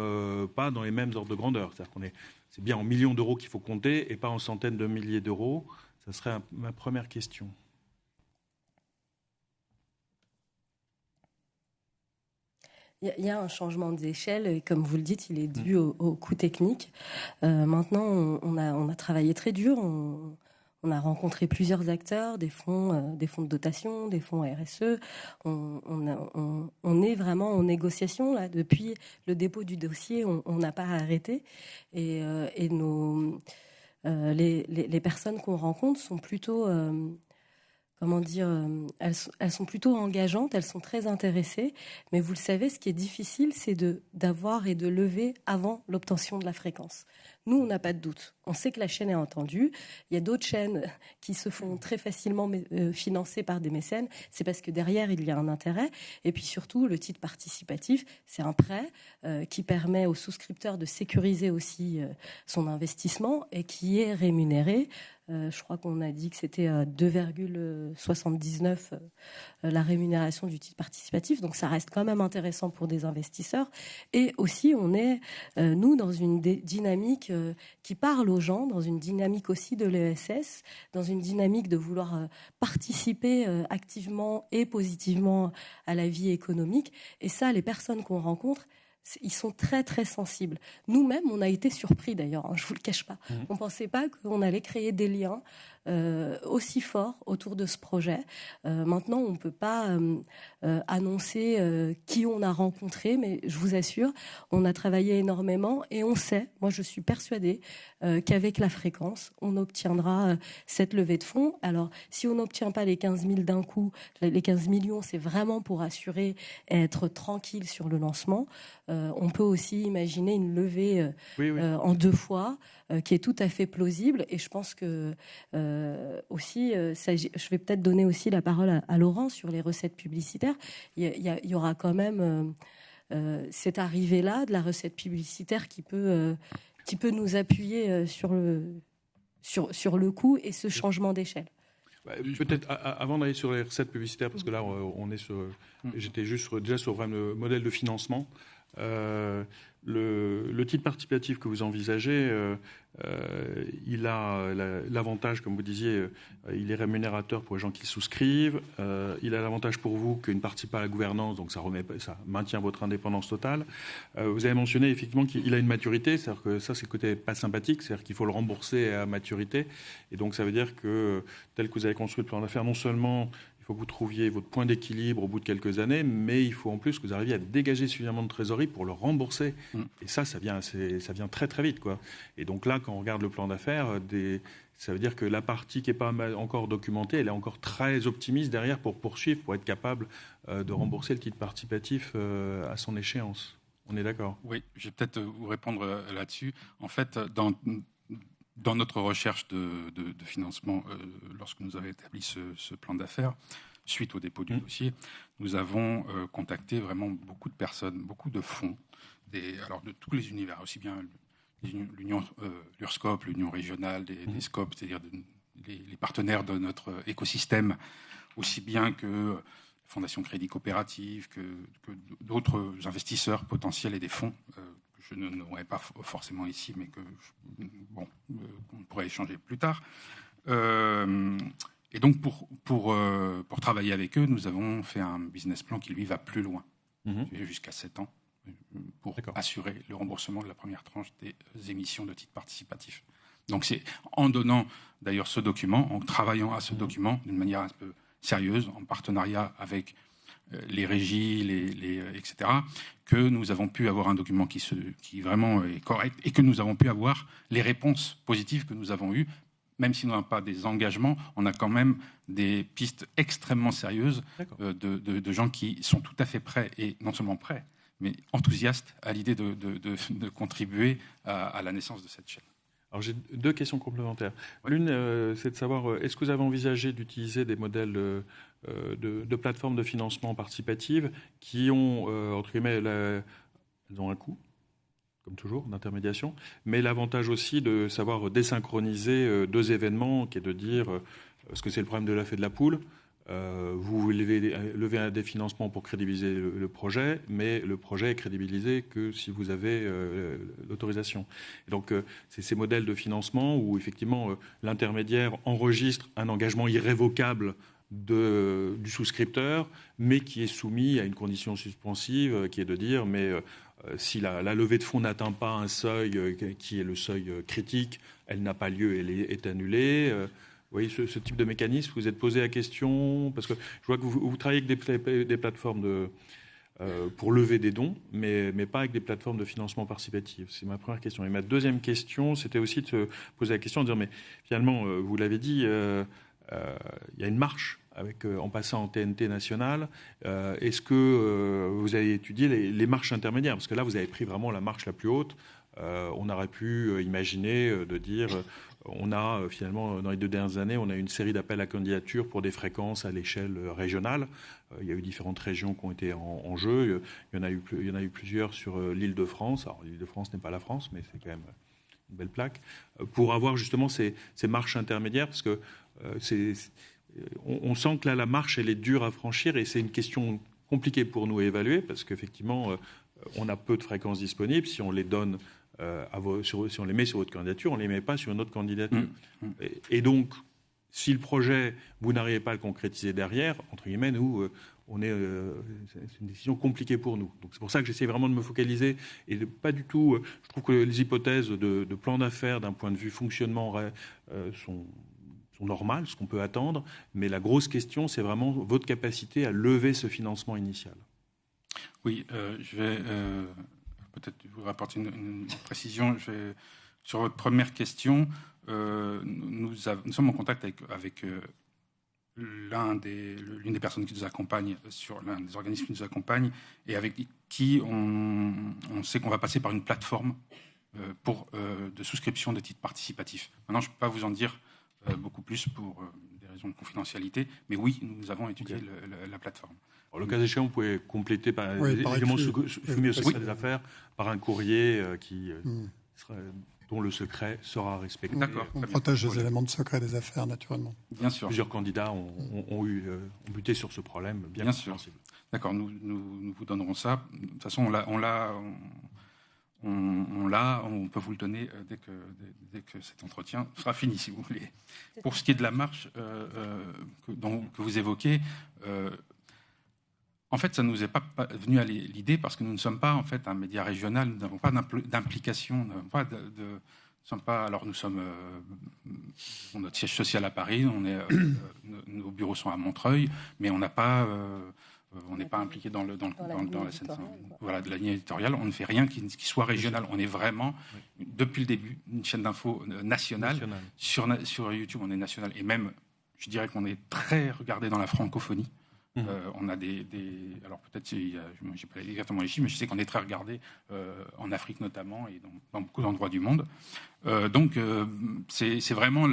pas dans les mêmes ordres de grandeur. C'est-à-dire c'est bien en millions d'euros qu'il faut compter et pas en centaines de milliers d'euros. Ça serait ma première question. Il y a un changement d'échelle, et comme vous le dites, il est dû au coût technique. Maintenant, on a travaillé très dur. On a rencontré plusieurs acteurs, des fonds de dotation, des fonds RSE. On est vraiment en négociation là depuis le dépôt du dossier. On n'a pas arrêté, et les personnes qu'on rencontre sont plutôt elles sont plutôt engageantes, elles sont très intéressées, mais vous le savez, ce qui est difficile, c'est d'avoir et de lever avant l'obtention de la fréquence. Nous, on n'a pas de doute. On sait que la chaîne est entendue. Il y a d'autres chaînes qui se font très facilement financer par des mécènes. C'est parce que derrière, il y a un intérêt. Et puis surtout, le titre participatif, c'est un prêt qui permet aux souscripteurs de sécuriser aussi son investissement et qui est rémunéré. Je crois qu'on a dit que c'était 2,79 la rémunération du titre participatif. Donc ça reste quand même intéressant pour des investisseurs. Et aussi, on est, nous, dans une dynamique qui parle aux gens, dans une dynamique aussi de l'ESS, dans une dynamique de vouloir participer activement et positivement à la vie économique. Et ça, les personnes qu'on rencontre, ils sont très très sensibles. Nous-mêmes, on a été surpris d'ailleurs, je vous le cache pas. On pensait pas qu'on allait créer des liens aussi fort autour de ce projet. Maintenant, on ne peut pas annoncer qui on a rencontré, mais je vous assure, on a travaillé énormément et on sait, moi je suis persuadée, qu'avec la fréquence, on obtiendra cette levée de fonds. Alors, si on n'obtient pas les 15 000 d'un coup, les 15 millions, c'est vraiment pour assurer et être tranquille sur le lancement. On peut aussi imaginer une levée en 2 fois, qui est tout à fait plausible. Et je pense que aussi, je vais peut-être donner aussi la parole à Laurent sur les recettes publicitaires. Il y aura quand même cette arrivée-là de la recette publicitaire qui peut nous appuyer sur le coût et ce changement d'échelle. Peut-être avant d'aller sur les recettes publicitaires, parce que là, j'étais juste déjà sur le modèle de financement. Le titre participatif que vous envisagez, il a l'avantage, comme vous disiez, il est rémunérateur pour les gens qui le souscrivent. Il a l'avantage pour vous qu'il ne participe pas à la gouvernance, donc ça maintient votre indépendance totale. Vous avez mentionné effectivement qu'il a une maturité, c'est-à-dire que ça, c'est le côté pas sympathique, c'est-à-dire qu'il faut le rembourser à maturité. Et donc ça veut dire que tel que vous avez construit le plan d'affaires, non seulement il faut que vous trouviez votre point d'équilibre au bout de quelques années, mais il faut en plus que vous arriviez à dégager suffisamment de trésorerie pour le rembourser. Et ça vient très très vite, quoi. Et donc là, quand on regarde le plan d'affaires, ça veut dire que la partie qui n'est pas encore documentée, elle est encore très optimiste derrière pour poursuivre, pour être capable de rembourser le titre participatif à son échéance. On est d'accord ? Oui, je vais peut-être vous répondre là-dessus. En fait, dans notre recherche de financement, lorsque nous avons établi ce plan d'affaires, suite au dépôt du dossier, nous avons contacté vraiment beaucoup de personnes, beaucoup de fonds, alors de tous les univers, aussi bien l'URSCOP, l'Union régionale des SCOP, c'est-à-dire les partenaires de notre écosystème, aussi bien que la Fondation Crédit Coopérative, que d'autres investisseurs potentiels et des fonds je ne nommerai pas forcément ici, mais qu'on pourrait échanger plus tard. Et donc, pour travailler avec eux, nous avons fait un business plan qui, lui, va plus loin, jusqu'à 7 ans, pour assurer le remboursement de la première tranche des émissions de titres participatifs. Donc, c'est en donnant, d'ailleurs, ce document, en travaillant à ce document d'une manière un peu sérieuse, en partenariat avec les régies, etc., que nous avons pu avoir un document qui vraiment est correct et que nous avons pu avoir les réponses positives que nous avons eues. Même si nous n'avons pas des engagements, on a quand même des pistes extrêmement sérieuses de gens qui sont tout à fait prêts, et non seulement prêts, mais enthousiastes à l'idée de contribuer à la naissance de cette chaîne. Alors j'ai 2 questions complémentaires. L'une, c'est de savoir, est-ce que vous avez envisagé d'utiliser des modèles de plateformes de financement participative qui ont, entre guillemets, elles ont un coût, comme toujours, d'intermédiation, mais l'avantage aussi de savoir désynchroniser 2 événements, qui est de dire, parce que c'est le problème de l'œuf et de la poule, vous levez des financements pour crédibiliser le projet, mais le projet est crédibilisé que si vous avez l'autorisation. Et donc, c'est ces modèles de financement où, effectivement, l'intermédiaire enregistre un engagement irrévocable du souscripteur, mais qui est soumis à une condition suspensive, qui est de dire, mais si la levée de fonds n'atteint pas un seuil qui est le seuil critique, elle n'a pas lieu, elle est annulée. Vous voyez ce type de mécanisme, vous vous êtes posé la question, parce que je vois que vous travaillez avec des plateformes pour lever des dons, mais pas avec des plateformes de financement participatif. C'est ma première question. Et ma deuxième question, c'était aussi de se poser la question, de dire, mais finalement, vous l'avez dit, il y a une marche en passant en TNT nationale. Est-ce que vous avez étudié les marches intermédiaires ? Parce que là, vous avez pris vraiment la marche la plus haute. On aurait pu imaginer de dire, on a finalement, dans les 2 dernières années, on a eu une série d'appels à candidature pour des fréquences à l'échelle régionale. Il y a eu différentes régions qui ont été en jeu. Il y en a eu plusieurs sur l'Île-de-France. Alors l'Île-de-France n'est pas la France, mais c'est quand même une belle plaque. Pour avoir justement ces marches intermédiaires, parce que on sent que là, la marche, elle est dure à franchir et c'est une question compliquée pour nous à évaluer parce qu'effectivement, on a peu de fréquences disponibles. Si on les donne, si on les met sur votre candidature, on ne les met pas sur une autre candidature. Et donc, si le projet, vous n'arrivez pas à le concrétiser derrière, entre guillemets, nous, c'est une décision compliquée pour nous. Donc c'est pour ça que j'essaie vraiment de me focaliser et pas du tout. Je trouve que les hypothèses de plan d'affaires d'un point de vue fonctionnement normales, ce qu'on peut attendre, mais la grosse question, c'est vraiment votre capacité à lever ce financement initial. Oui, je vais peut-être vous rapporter une précision. Sur votre première question, nous sommes en contact avec l'une des personnes qui nous accompagne, sur l'un des organismes qui nous accompagnent, et avec qui on sait qu'on va passer par une plateforme de souscription de titres participatifs. Maintenant, je ne peux pas vous en dire beaucoup plus pour des raisons de confidentialité, mais oui, nous avons étudié la plateforme. Alors, le cas échéant, vous pouvez compléter évidemment soumis au secret des affaires par un courrier dont le secret sera respecté. D'accord. On protège les éléments de secret des affaires, naturellement. Bien sûr. Plusieurs candidats ont buté sur ce problème, bien sûr. D'accord, nous vous donnerons ça. De toute façon, on peut vous le donner dès que cet entretien sera fini, si vous voulez. Pour ce qui est de la marche que vous évoquez, en fait, ça ne nous est pas venu à l'idée parce que nous ne sommes pas en fait un média régional, nous n'avons pas d'implication, nous sommes notre siège social à Paris, nos bureaux sont à Montreuil, mais on n'est pas impliqué dans la scène, de la ligne éditoriale. On ne fait rien qui soit régional. On est vraiment, depuis le début, une chaîne d'infos nationale. Sur YouTube, on est national. Et même, je dirais qu'on est très regardé dans la francophonie. On a alors peut-être, je n'ai pas exactement les chiffres, mais je sais qu'on est très regardé en Afrique notamment et dans beaucoup d'endroits du monde. Donc c'est vraiment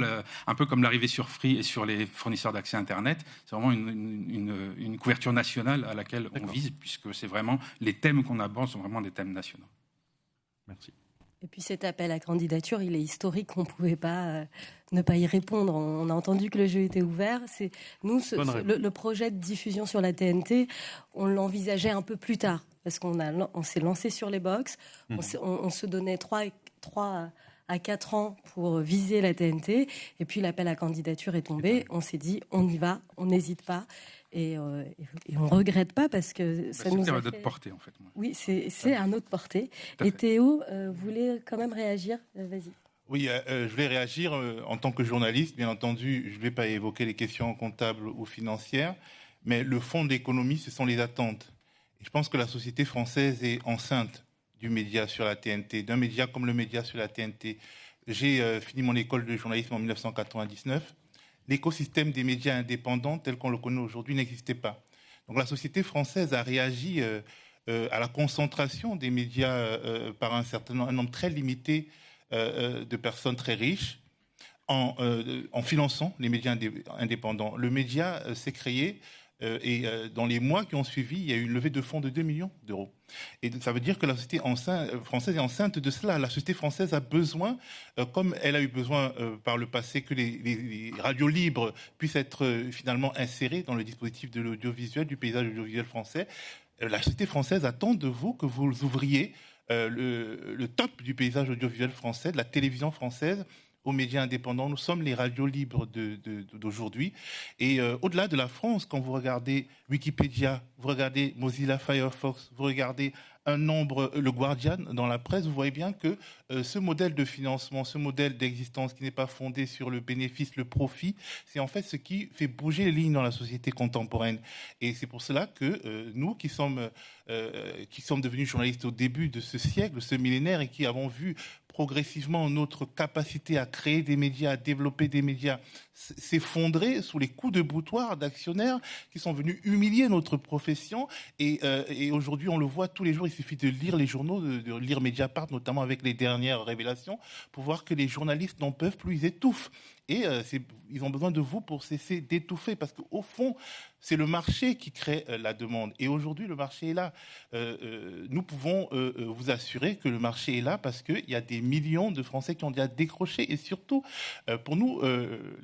un peu comme l'arrivée sur Free et sur les fournisseurs d'accès Internet. C'est vraiment une couverture nationale à laquelle on vise, puisque c'est vraiment les thèmes qu'on aborde sont vraiment des thèmes nationaux. Merci. Et puis cet appel à candidature, il est historique, on ne pouvait pas ne pas y répondre. On a entendu que le jeu était ouvert. Le projet de diffusion sur la TNT, on l'envisageait un peu plus tard, parce qu'on s'est lancé sur les box, on se donnait 3 à 4 ans pour viser la TNT, et puis l'appel à candidature est tombé, on s'est dit on y va, on n'hésite pas. Et on ne regrette pas parce que ça nous a fait... C'est à notre portée, en fait. Oui, c'est à notre portée. Et Théo voulait quand même réagir. Vas-y. Oui, je voulais réagir en tant que journaliste. Bien entendu, je ne vais pas évoquer les questions comptables ou financières, mais le fond de l'économie, ce sont les attentes. Et je pense que la société française est enceinte du média sur la TNT, d'un média comme le média sur la TNT. J'ai fini mon école de journalisme en 1999. L'écosystème des médias indépendants tel qu'on le connaît aujourd'hui n'existait pas. Donc la société française a réagi à la concentration des médias par un nombre très limité de personnes très riches en finançant les médias indépendants. Le média s'est créé et dans les mois qui ont suivi, il y a eu une levée de fonds de 2 millions d'euros. Et ça veut dire que la société française est enceinte de cela. La société française a besoin, comme elle a eu besoin par le passé, que les radios libres puissent être finalement insérées dans le dispositif de l'audiovisuel, du paysage audiovisuel français. La société française attend de vous que vous ouvriez le top du paysage audiovisuel français, de la télévision française, aux médias indépendants. Nous sommes les radios libres d'aujourd'hui. Et au-delà de la France, quand vous regardez Wikipédia, vous regardez Mozilla Firefox, vous regardez le Guardian dans la presse, vous voyez bien que ce modèle de financement, ce modèle d'existence qui n'est pas fondé sur le bénéfice, le profit, c'est en fait ce qui fait bouger les lignes dans la société contemporaine. Et c'est pour cela que nous, qui sommes devenus journalistes au début de ce siècle, ce millénaire, et qui avons vu progressivement notre capacité à créer des médias, à développer des médias s'effondrer sous les coups de boutoir d'actionnaires qui sont venus humilier notre profession. Et aujourd'hui, on le voit tous les jours, il suffit de lire les journaux, de lire Mediapart, notamment avec les dernières révélations, pour voir que les journalistes n'en peuvent plus, ils étouffent. Et ils ont besoin de vous pour cesser d'étouffer, parce qu'au fond, c'est le marché qui crée la demande. Et aujourd'hui, le marché est là. Nous pouvons vous assurer que le marché est là parce qu'il y a des millions de Français qui ont déjà décroché. Et surtout, pour nous,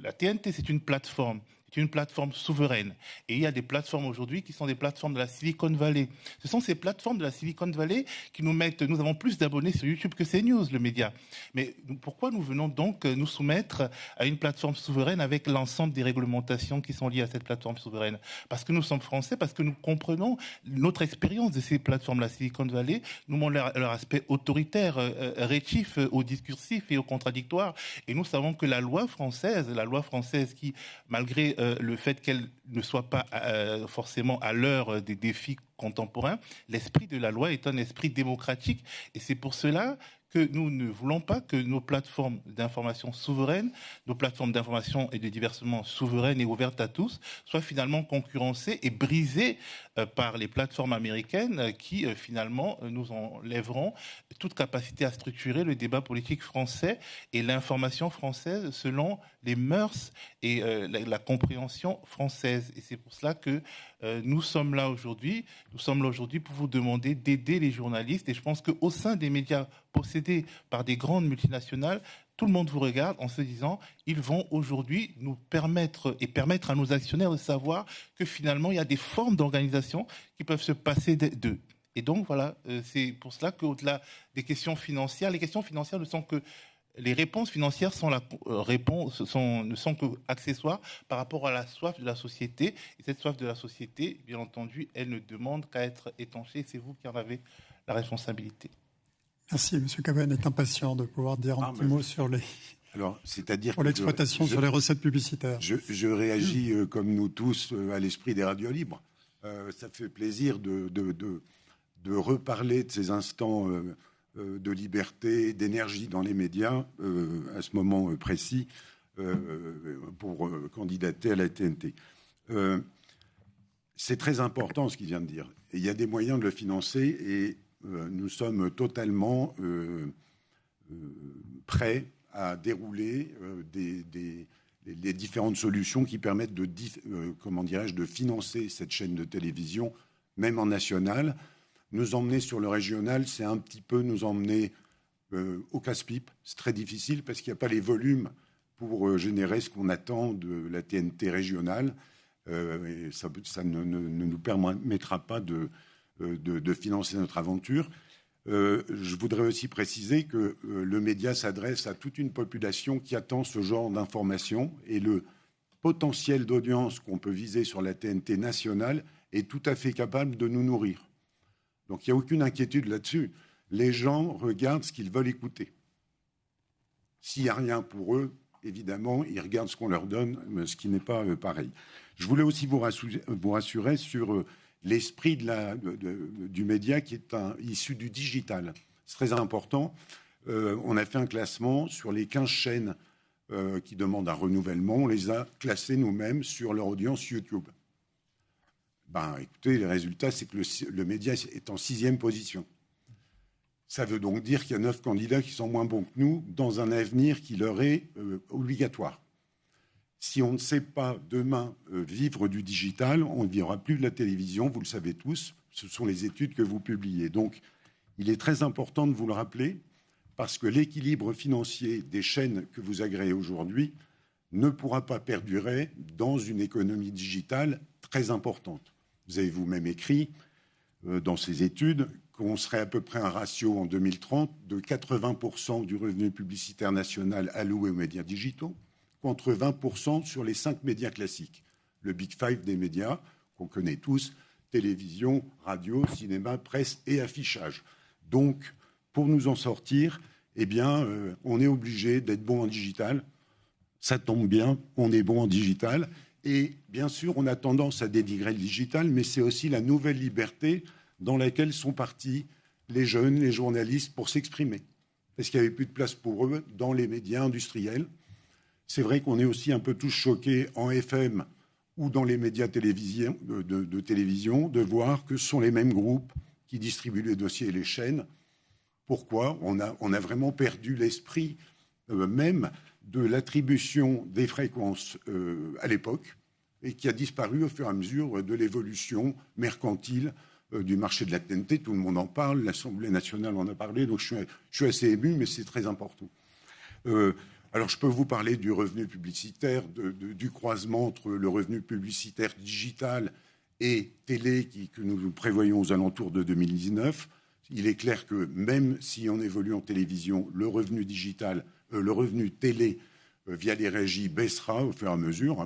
la TNT, c'est une plateforme. est une plateforme souveraine. Et il y a des plateformes aujourd'hui qui sont des plateformes de la Silicon Valley. Ce sont ces plateformes de la Silicon Valley qui nous mettent... Nous avons plus d'abonnés sur YouTube que CNews, le média. Mais pourquoi nous venons donc nous soumettre à une plateforme souveraine avec l'ensemble des réglementations qui sont liées à cette plateforme souveraine? Parce que nous sommes français, parce que nous comprenons notre expérience de ces plateformes de la Silicon Valley, nous montrons leur aspect autoritaire, rétif, au discursif et au contradictoire. Et nous savons que la loi française qui, malgré le fait qu'elle ne soit pas forcément à l'heure des défis contemporains, l'esprit de la loi est un esprit démocratique. Et c'est pour cela que nous ne voulons pas que nos plateformes d'information souveraines, nos plateformes d'information et de divertissement souveraines et ouvertes à tous, soient finalement concurrencées et brisées par les plateformes américaines qui finalement nous enlèveront toute capacité à structurer le débat politique français et l'information française selon les mœurs et la compréhension française. Et c'est pour cela que nous sommes là aujourd'hui. Nous sommes là aujourd'hui pour vous demander d'aider les journalistes. Et je pense qu'au sein des médias possédés par des grandes multinationales, tout le monde vous regarde en se disant ils vont aujourd'hui nous permettre à nos actionnaires de savoir que finalement il y a des formes d'organisation qui peuvent se passer d'eux. Et donc voilà, c'est pour cela qu'au-delà des questions financières, les questions financières ne sont que les réponses financières sont ne sont que accessoires par rapport à la soif de la société. Et cette soif de la société, bien entendu, elle ne demande qu'à être étanchée. C'est vous qui en avez la responsabilité. Merci. M. Cohen est impatient de pouvoir dire un petit mot sur les... Alors, c'est-à-dire pour l'exploitation sur les recettes publicitaires. Je réagis comme nous tous à l'esprit des radios libres. Ça fait plaisir de reparler de ces instants de liberté, d'énergie dans les médias à ce moment précis pour candidater à la TNT. C'est très important ce qu'il vient de dire. Et il y a des moyens de le financer et nous sommes totalement prêts à dérouler les différentes solutions qui permettent de financer cette chaîne de télévision, même en national. Nous emmener sur le régional, c'est un petit peu nous emmener au casse-pipe. C'est très difficile parce qu'il n'y a pas les volumes pour générer ce qu'on attend de la TNT régionale. Et ça ne nous permettra pas de financer notre aventure. Je voudrais aussi préciser que le média s'adresse à toute une population qui attend ce genre d'information et le potentiel d'audience qu'on peut viser sur la TNT nationale est tout à fait capable de nous nourrir. Donc il n'y a aucune inquiétude là-dessus. Les gens regardent ce qu'ils veulent écouter. S'il n'y a rien pour eux, évidemment, ils regardent ce qu'on leur donne, ce qui n'est pas pareil. Je voulais aussi vous rassurer sur l'esprit du média qui est issu du digital. C'est très important. On a fait un classement sur les 15 chaînes qui demandent un renouvellement. On les a classées nous-mêmes sur leur audience YouTube. Écoutez, les résultats, c'est que le média est en 6e position. Ça veut donc dire qu'il y a 9 candidats qui sont moins bons que nous dans un avenir qui leur est obligatoire. Si on ne sait pas demain vivre du digital, on ne vivra plus de la télévision, vous le savez tous, ce sont les études que vous publiez. Donc, il est très important de vous le rappeler, parce que l'équilibre financier des chaînes que vous agréez aujourd'hui ne pourra pas perdurer dans une économie digitale très importante. Vous avez vous-même écrit dans ces études qu'on serait à peu près un ratio en 2030 de 80% du revenu publicitaire national alloué aux médias digitaux, contre 20% sur les 5 médias classiques. Le Big Five des médias, qu'on connaît tous, télévision, radio, cinéma, presse et affichage. Donc, pour nous en sortir, on est obligé d'être bon en digital. Ça tombe bien, on est bon en digital. Et bien sûr, on a tendance à dénigrer le digital, mais c'est aussi la nouvelle liberté dans laquelle sont partis les jeunes, les journalistes, pour s'exprimer. Parce qu'il n'y avait plus de place pour eux dans les médias industriels. C'est vrai qu'on est aussi un peu tous choqués en FM ou dans les médias de télévision de voir que ce sont les mêmes groupes qui distribuent les dossiers et les chaînes. Pourquoi ? On a vraiment perdu l'esprit même de l'attribution des fréquences à l'époque et qui a disparu au fur et à mesure de l'évolution mercantile du marché de la TNT. Tout le monde en parle, l'Assemblée nationale en a parlé, donc je suis assez ému, mais c'est très important. Alors, je peux vous parler du revenu publicitaire, du croisement entre le revenu publicitaire digital et télé que nous prévoyons aux alentours de 2019. Il est clair que même si on évolue en télévision, le revenu digital, le revenu télé via les régies baissera au fur et à mesure,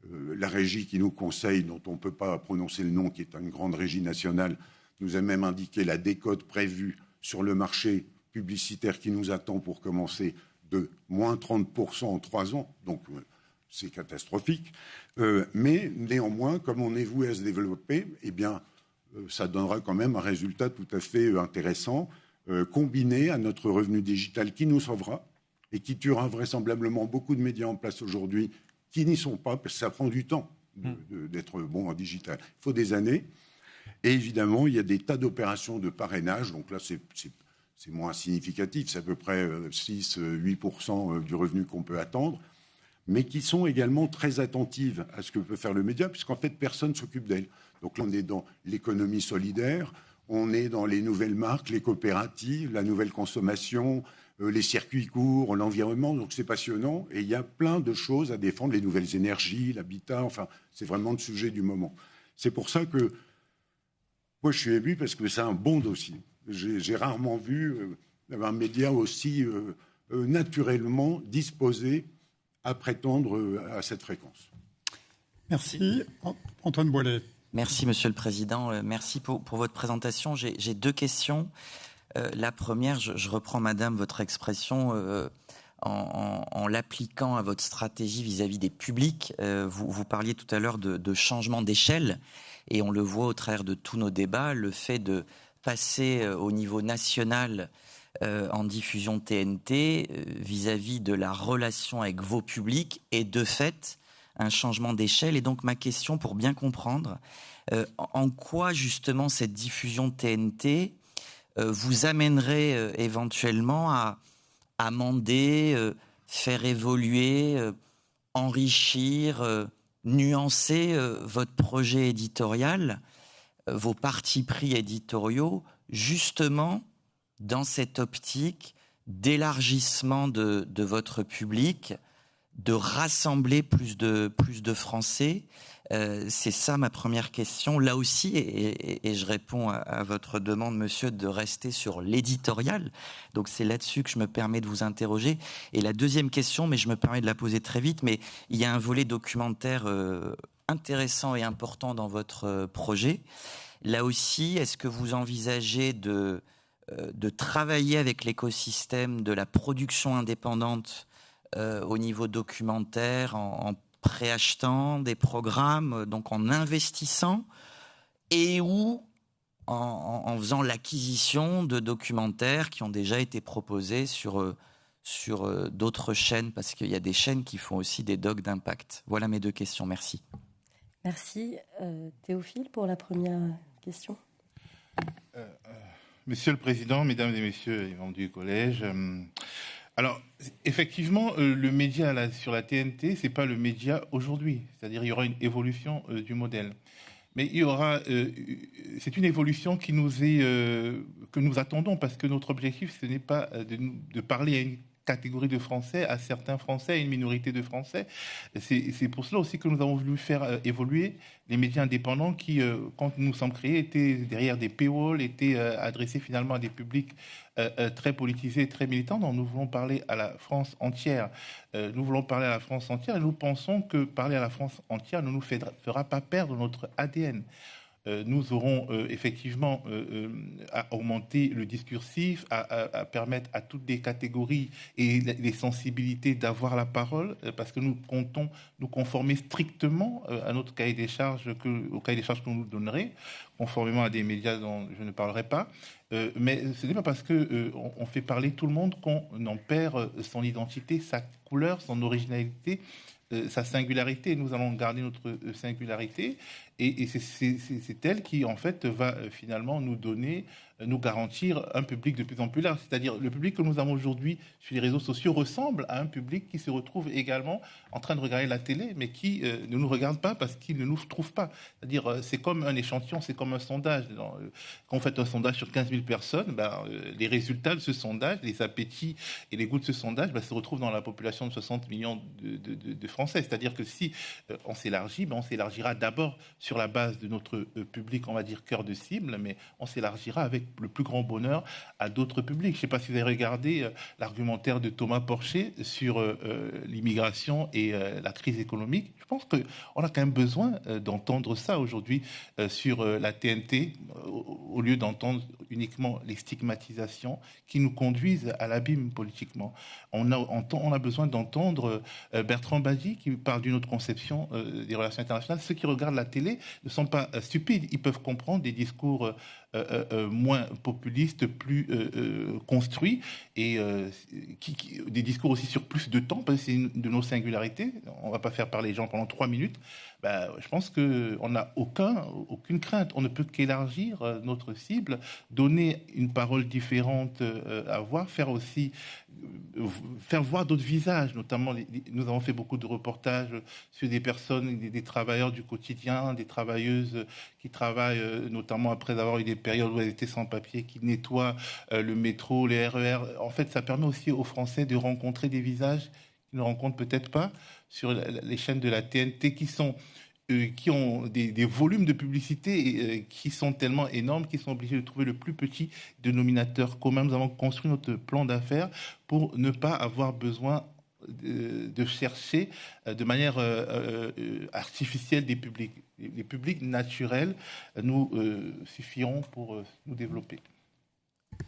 la régie qui nous conseille, dont on ne peut pas prononcer le nom, qui est une grande régie nationale, nous a même indiqué la décote prévue sur le marché publicitaire qui nous attend pour commencer de moins 30% en 3 ans. Donc, c'est catastrophique. Mais néanmoins, comme on est voué à se développer, eh bien, ça donnera quand même un résultat tout à fait intéressant, combiné à notre revenu digital qui nous sauvera et qui tuera vraisemblablement beaucoup de médias en place aujourd'hui qui n'y sont pas, parce que ça prend du temps d'être bon en digital. Il faut des années. Et évidemment, il y a des tas d'opérations de parrainage. Donc là, c'est moins significatif. C'est à peu près 6-8% du revenu qu'on peut attendre, mais qui sont également très attentives à ce que peut faire le média, puisqu'en fait, personne ne s'occupe d'elle. Donc là, on est dans l'économie solidaire, on est dans les nouvelles marques, les coopératives, la nouvelle consommation, les circuits courts, l'environnement. Donc c'est passionnant et il y a plein de choses à défendre, les nouvelles énergies, l'habitat, enfin, c'est vraiment le sujet du moment. C'est pour ça que moi, je suis ému parce que c'est un bon dossier. J'ai rarement vu un média aussi naturellement disposé à prétendre à cette fréquence. Merci. Antoine Boilet. Merci, Monsieur le Président. Merci pour votre présentation. J'ai 2 questions. La première, je reprends, Madame, votre expression en l'appliquant à votre stratégie vis-à-vis des publics. Vous parliez tout à l'heure de changement d'échelle, et on le voit au travers de tous nos débats, le fait de passer au niveau national en diffusion TNT vis-à-vis de la relation avec vos publics est de fait un changement d'échelle. Et donc ma question, pour bien comprendre, en quoi justement cette diffusion TNT vous amènerait éventuellement à amender, faire évoluer, enrichir, nuancer votre projet éditorial, vos partis pris éditoriaux, justement dans cette optique d'élargissement de votre public, de rassembler plus de Français. C'est ça ma première question. Là aussi, et je réponds à votre demande, monsieur, de rester sur l'éditorial. Donc c'est là-dessus que je me permets de vous interroger. Et la deuxième question, mais je me permets de la poser très vite, mais il y a un volet documentaire intéressant et important dans votre projet. Là aussi, est-ce que vous envisagez de travailler avec l'écosystème de la production indépendante au niveau documentaire, en préachetant des programmes, donc en investissant, et ou en faisant l'acquisition de documentaires qui ont déjà été proposés sur d'autres chaînes, parce qu'il y a des chaînes qui font aussi des docs d'impact. Voilà mes 2 questions. Merci. Merci. Théophile, pour la première question. Monsieur le Président, Mesdames et Messieurs les membres du Collège, alors, effectivement, le média sur la TNT, c'est pas le média aujourd'hui. C'est-à-dire, il y aura une évolution du modèle. Mais il y aura, c'est une évolution que nous attendons, parce que notre objectif, ce n'est pas de parler à une catégorie de Français, à certains Français, à une minorité de Français. C'est pour cela aussi que nous avons voulu faire évoluer les médias indépendants qui, quand nous sommes créés, étaient derrière des paywalls, étaient adressés finalement à des publics très politisés, très militants. Donc nous voulons parler à la France entière. Nous voulons parler à la France entière et nous pensons que parler à la France entière ne nous fera pas perdre notre ADN. Nous aurons effectivement à augmenter le discursif, à permettre à toutes les catégories et les sensibilités d'avoir la parole, parce que nous comptons nous conformer strictement à notre cahier des charges, au cahier des charges qu'on nous donnerait, conformément à des médias dont je ne parlerai pas. Mais ce n'est pas parce qu'on fait parler tout le monde qu'on en perd son identité, sa couleur, son originalité, sa singularité. Nous allons garder notre singularité Et c'est elle qui, en fait, va finalement nous garantir un public de plus en plus large. C'est-à-dire, le public que nous avons aujourd'hui sur les réseaux sociaux ressemble à un public qui se retrouve également en train de regarder la télé, mais qui ne nous regarde pas parce qu'il ne nous trouve pas. C'est-à-dire, c'est comme un échantillon, c'est comme un sondage. Quand on fait un sondage sur 15 000 personnes, les résultats de ce sondage, les appétits et les goûts de ce sondage se retrouvent dans la population de 60 millions de Français. C'est-à-dire que si on s'élargit, on s'élargira d'abord sur la base de notre public, on va dire cœur de cible, mais on s'élargira avec le plus grand bonheur à d'autres publics. Je ne sais pas si vous avez regardé l'argumentaire de Thomas Porcher sur l'immigration et la crise économique. Je pense qu'on a quand même besoin d'entendre ça aujourd'hui sur la TNT, au lieu d'entendre uniquement les stigmatisations qui nous conduisent à l'abîme politiquement. On a besoin d'entendre Bertrand Badji qui parle d'une autre conception des relations internationales. Ceux qui regardent la télé ne sont pas stupides. Ils peuvent comprendre des discours moins populistes, plus construits, et des discours aussi sur plus de temps, parce que c'est une de nos singularités. On ne va pas faire parler les gens pendant 3 minutes. Je pense qu'on n'a aucune crainte. On ne peut qu'élargir notre cible, donner une parole différente à voir, faire voir d'autres visages. Notamment, nous avons fait beaucoup de reportages sur des personnes, des travailleurs du quotidien, des travailleuses qui travaillent, notamment après avoir eu des périodes où elles étaient sans papier, qui nettoient le métro, les RER. En fait, ça permet aussi aux Français de rencontrer des visages qu'ils ne rencontrent peut-être pas sur les chaînes de la TNT qui ont des volumes de publicité qui sont tellement énormes qu'ils sont obligés de trouver le plus petit dénominateur commun. Nous avons construit notre plan d'affaires pour ne pas avoir besoin de chercher de manière artificielle des publics. Les publics naturels nous suffiront pour nous développer.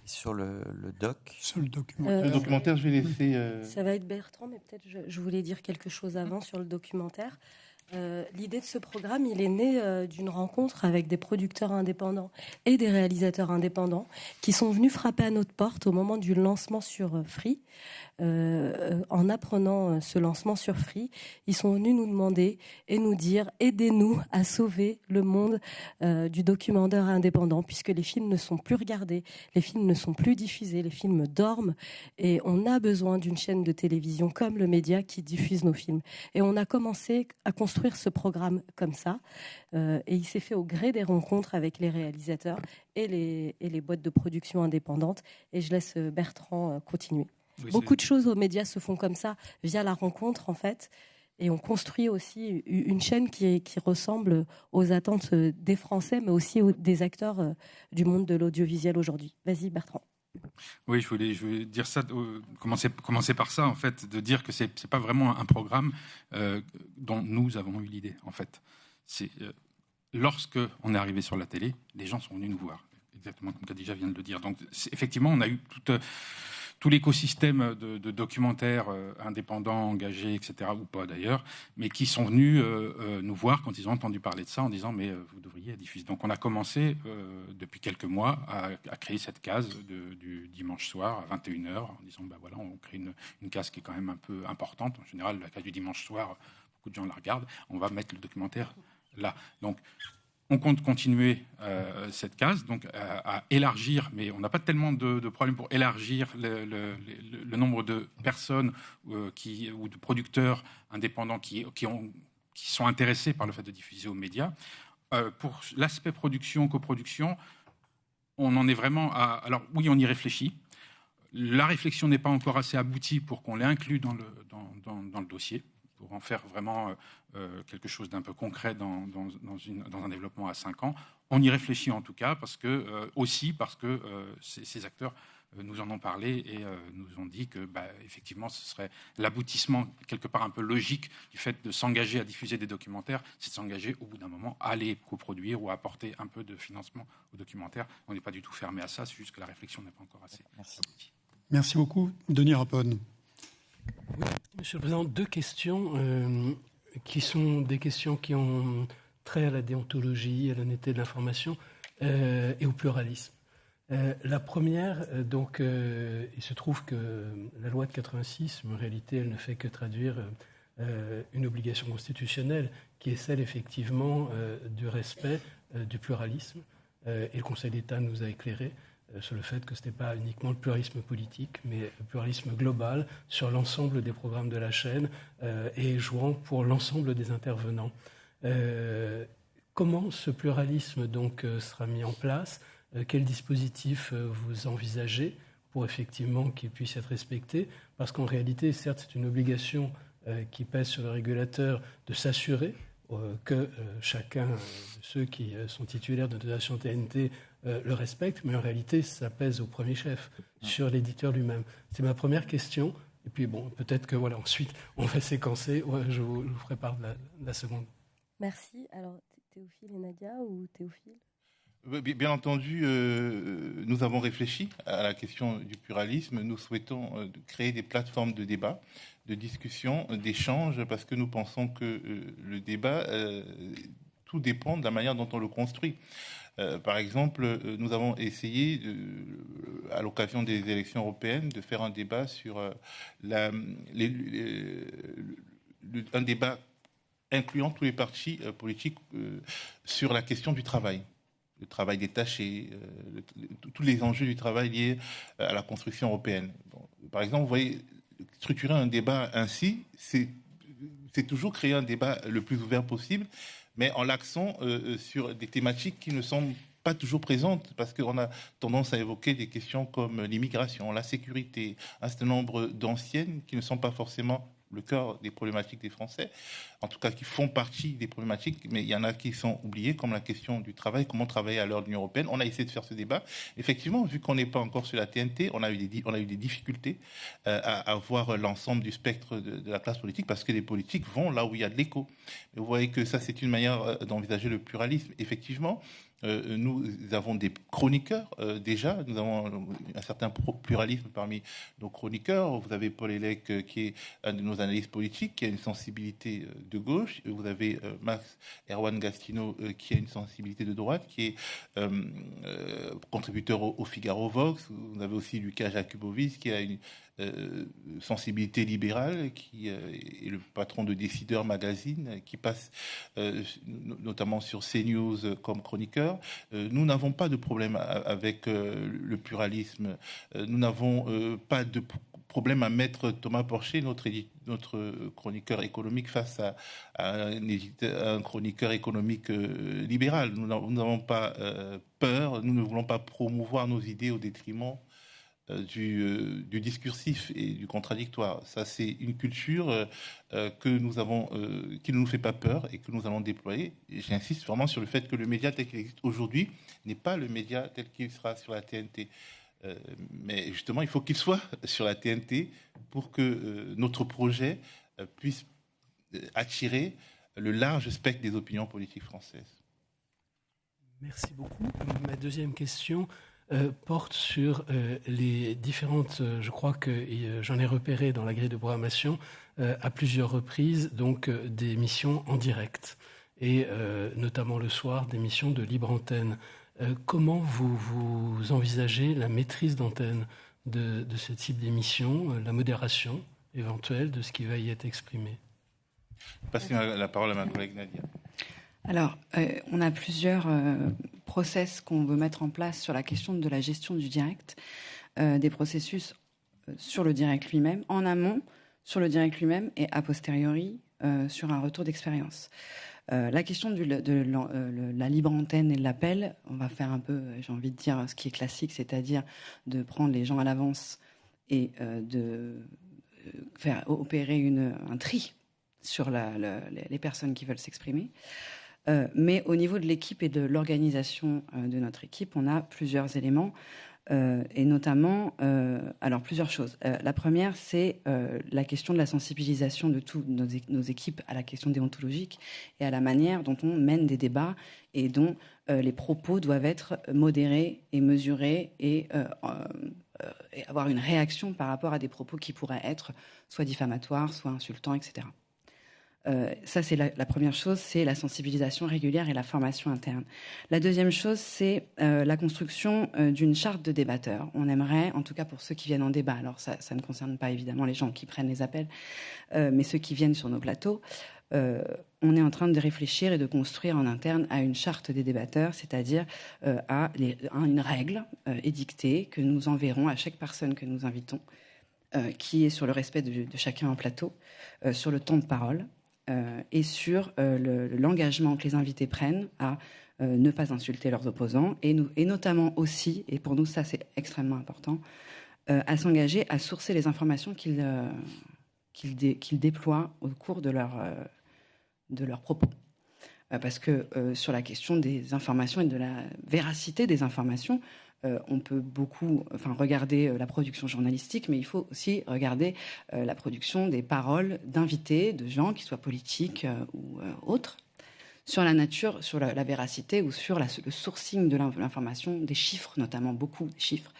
Sur le doc. Sur le documentaire. Le documentaire, je vais laisser. Ça va être Bertrand, mais peut-être je voulais dire quelque chose avant sur le documentaire. L'idée de ce programme, il est né d'une rencontre avec des producteurs indépendants et des réalisateurs indépendants qui sont venus frapper à notre porte au moment du lancement sur Free. En apprenant ce lancement sur Free, ils sont venus nous demander et nous dire « Aidez-nous à sauver le monde du documentaire indépendant, puisque les films ne sont plus regardés, les films ne sont plus diffusés, les films dorment, et on a besoin d'une chaîne de télévision comme le Média qui diffuse nos films. » Et on a commencé à construire ce programme comme ça, et il s'est fait au gré des rencontres avec les réalisateurs et les boîtes de production indépendantes. Et je laisse Bertrand continuer. Oui, beaucoup de choses aux médias se font comme ça, via la rencontre en fait, et on construit aussi une chaîne qui ressemble aux attentes des Français, mais aussi des acteurs du monde de l'audiovisuel aujourd'hui. Vas-y Bertrand. Oui, je voulais dire ça, commencer par ça en fait, de dire que c'est pas vraiment un programme dont nous avons eu l'idée en fait. C'est lorsque on est arrivé sur la télé, les gens sont venus nous voir, exactement comme Khadija vient de le dire. Donc effectivement, on a eu tout l'écosystème de documentaires indépendants, engagés, etc., ou pas d'ailleurs, mais qui sont venus nous voir quand ils ont entendu parler de ça en disant « mais vous devriez diffuser ». Donc on a commencé depuis quelques mois à créer cette case du dimanche soir à 21h en disant « voilà, on crée une case qui est quand même un peu importante. En général, la case du dimanche soir, beaucoup de gens la regardent. On va mettre le documentaire là ». Donc on compte continuer cette case, donc à élargir, mais on n'a pas tellement de problèmes pour élargir le nombre de personnes ou de producteurs indépendants qui sont intéressés par le fait de diffuser aux médias. Pour l'aspect production, coproduction, on en est vraiment à... Alors oui, on y réfléchit. La réflexion n'est pas encore assez aboutie pour qu'on l'inclue dans le dossier, pour en faire vraiment quelque chose d'un peu concret dans un développement à 5 ans. On y réfléchit en tout cas, parce que ces acteurs nous en ont parlé et nous ont dit que effectivement ce serait l'aboutissement quelque part un peu logique du fait de s'engager à diffuser des documentaires, c'est de s'engager au bout d'un moment à les coproduire ou à apporter un peu de financement aux documentaires. On n'est pas du tout fermé à ça, c'est juste que la réflexion n'est pas encore assez aboutie. Merci beaucoup. Denis Rapone. Oui, Monsieur le Président, 2 questions qui sont des questions qui ont trait à la déontologie, à l'honnêteté de l'information et au pluralisme. La première, il se trouve que la loi de 86, en réalité, elle ne fait que traduire une obligation constitutionnelle qui est celle effectivement du respect du pluralisme. Et le Conseil d'État nous a éclairé sur le fait que ce n'était pas uniquement le pluralisme politique, mais le pluralisme global sur l'ensemble des programmes de la chaîne et jouant pour l'ensemble des intervenants. Comment ce pluralisme donc sera mis en place? Quel dispositif vous envisagez pour effectivement qu'il puisse être respecté? Parce qu'en réalité, certes, c'est une obligation qui pèse sur le régulateur de s'assurer que chacun de ceux qui sont titulaires de dotation TNT le respecte, mais en réalité, ça pèse au premier chef, sur l'éditeur lui-même. C'est ma première question. Et puis, bon, peut-être que voilà, ensuite, on va séquencer. Ouais, je vous ferai part de la seconde. Merci. Alors, Théophile et Nadia ou Théophile? Bien entendu, nous avons réfléchi à la question du pluralisme. Nous souhaitons créer des plateformes de débat, de discussion, d'échange, parce que nous pensons que le débat, tout dépend de la manière dont on le construit. Par exemple, nous avons essayé, à l'occasion des élections européennes, de faire un débat sur un débat incluant tous les partis politiques sur la question du travail. Le travail détaché, tous les enjeux du travail liés à la construction européenne. Bon, par exemple, vous voyez, structurer un débat ainsi, c'est toujours créer un débat le plus ouvert possible, mais en l'accent sur des thématiques qui ne sont pas toujours présentes, parce qu'on a tendance à évoquer des questions comme l'immigration, la sécurité, un certain nombre d'anciennes qui ne sont pas forcément le cœur des problématiques des Français, en tout cas qui font partie des problématiques, mais il y en a qui sont oubliées, comme la question du travail, comment travailler à l'heure de l'Union européenne. On a essayé de faire ce débat. Effectivement, vu qu'on n'est pas encore sur la TNT, on a eu des difficultés à voir l'ensemble du spectre de la classe politique, parce que les politiques vont là où il y a de l'écho. Et vous voyez que ça, c'est une manière d'envisager le pluralisme. Effectivement, nous avons des chroniqueurs déjà, nous avons un certain pluralisme parmi nos chroniqueurs. Vous avez Paul Hellec qui est un de nos analystes politiques, qui a une sensibilité de gauche. Vous avez Max Erwan Gastineau qui a une sensibilité de droite, qui est contributeur au Figaro Vox. Vous avez aussi Lucas Jakubovic qui a une sensibilité libérale, qui est le patron de Décideur Magazine, qui passe notamment sur CNews comme chroniqueur. Nous n'avons pas de problème avec le pluralisme. Nous n'avons pas de problème à mettre Thomas Porcher, notre chroniqueur économique, face à un chroniqueur économique libéral. Nous n'avons pas peur, nous ne voulons pas promouvoir nos idées au détriment du discursif et du contradictoire. Ça, c'est une culture que nous avons, qui ne nous fait pas peur et que nous allons déployer. Et j'insiste vraiment sur le fait que le média tel qu'il existe aujourd'hui n'est pas le média tel qu'il sera sur la TNT. Mais justement, il faut qu'il soit sur la TNT pour que notre projet puisse attirer le large spectre des opinions politiques françaises. Merci beaucoup. Ma deuxième question porte sur les différentes, je crois que j'en ai repéré dans la grille de programmation à plusieurs reprises, donc des émissions en direct et notamment le soir des émissions de libre antenne. Comment vous envisagez la maîtrise d'antenne de ce type d'émission, la modération éventuelle de ce qui va y être exprimé? Je passe la parole à ma collègue Nadia. Alors, on a plusieurs process qu'on veut mettre en place sur la question de la gestion du direct, des processus sur le direct lui-même, en amont sur le direct lui-même et a posteriori sur un retour d'expérience. La question de la libre antenne et de l'appel, on va faire un peu, j'ai envie de dire, ce qui est classique, c'est-à-dire de prendre les gens à l'avance et de faire opérer un tri sur les personnes qui veulent s'exprimer. Mais au niveau de l'équipe et de l'organisation de notre équipe, on a plusieurs éléments, et notamment, alors plusieurs choses. La première, c'est la question de la sensibilisation de toutes nos équipes à la question déontologique et à la manière dont on mène des débats et dont les propos doivent être modérés et mesurés et avoir une réaction par rapport à des propos qui pourraient être soit diffamatoires, soit insultants, etc. Ça, c'est la première chose, c'est la sensibilisation régulière et la formation interne. La deuxième chose, c'est la construction d'une charte de débatteurs. On aimerait, en tout cas pour ceux qui viennent en débat, alors ça ne concerne pas évidemment les gens qui prennent les appels, mais ceux qui viennent sur nos plateaux, on est en train de réfléchir et de construire en interne à une charte des débatteurs, c'est-à-dire à une règle édictée que nous enverrons à chaque personne que nous invitons, qui est sur le respect de chacun en plateau, sur le temps de parole, et sur l'engagement que les invités prennent à ne pas insulter leurs opposants, et notamment aussi, et pour nous ça c'est extrêmement important, à s'engager à sourcer les informations qu'ils déploient au cours de leurs propos. Parce que sur la question des informations et de la véracité des informations, on peut beaucoup regarder la production journalistique, mais il faut aussi regarder la production des paroles d'invités, de gens qui soient politiques ou autres, sur la nature, sur la véracité ou sur le sourcing de l'information, des chiffres, notamment beaucoup de chiffres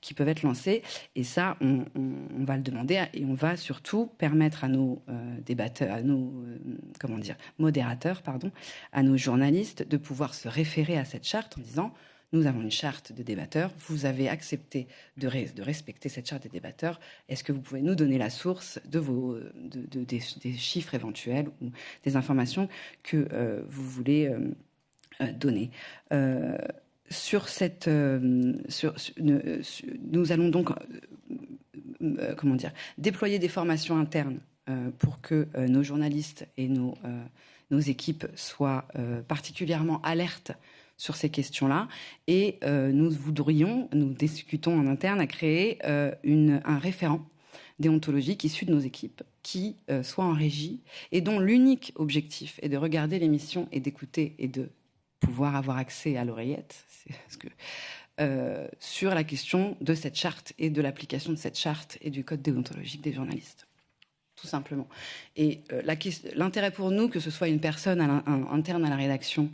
qui peuvent être lancés. Et ça, on va le demander et on va surtout permettre à nos débatteurs, à nos modérateurs, à nos journalistes de pouvoir se référer à cette charte en disant: nous avons une charte de débatteurs, vous avez accepté de respecter cette charte des débatteurs, est-ce que vous pouvez nous donner la source des chiffres éventuels ou des informations que vous voulez donner nous allons donc déployer des formations internes pour que nos journalistes et nos équipes soient particulièrement alertes sur ces questions-là. Et nous discutons en interne à créer un référent déontologique issu de nos équipes qui soit en régie et dont l'unique objectif est de regarder l'émission et d'écouter et de pouvoir avoir accès à l'oreillette, sur la question de cette charte et de l'application de cette charte et du code déontologique des journalistes. Tout simplement. Et l'intérêt pour nous, que ce soit une personne interne à la rédaction,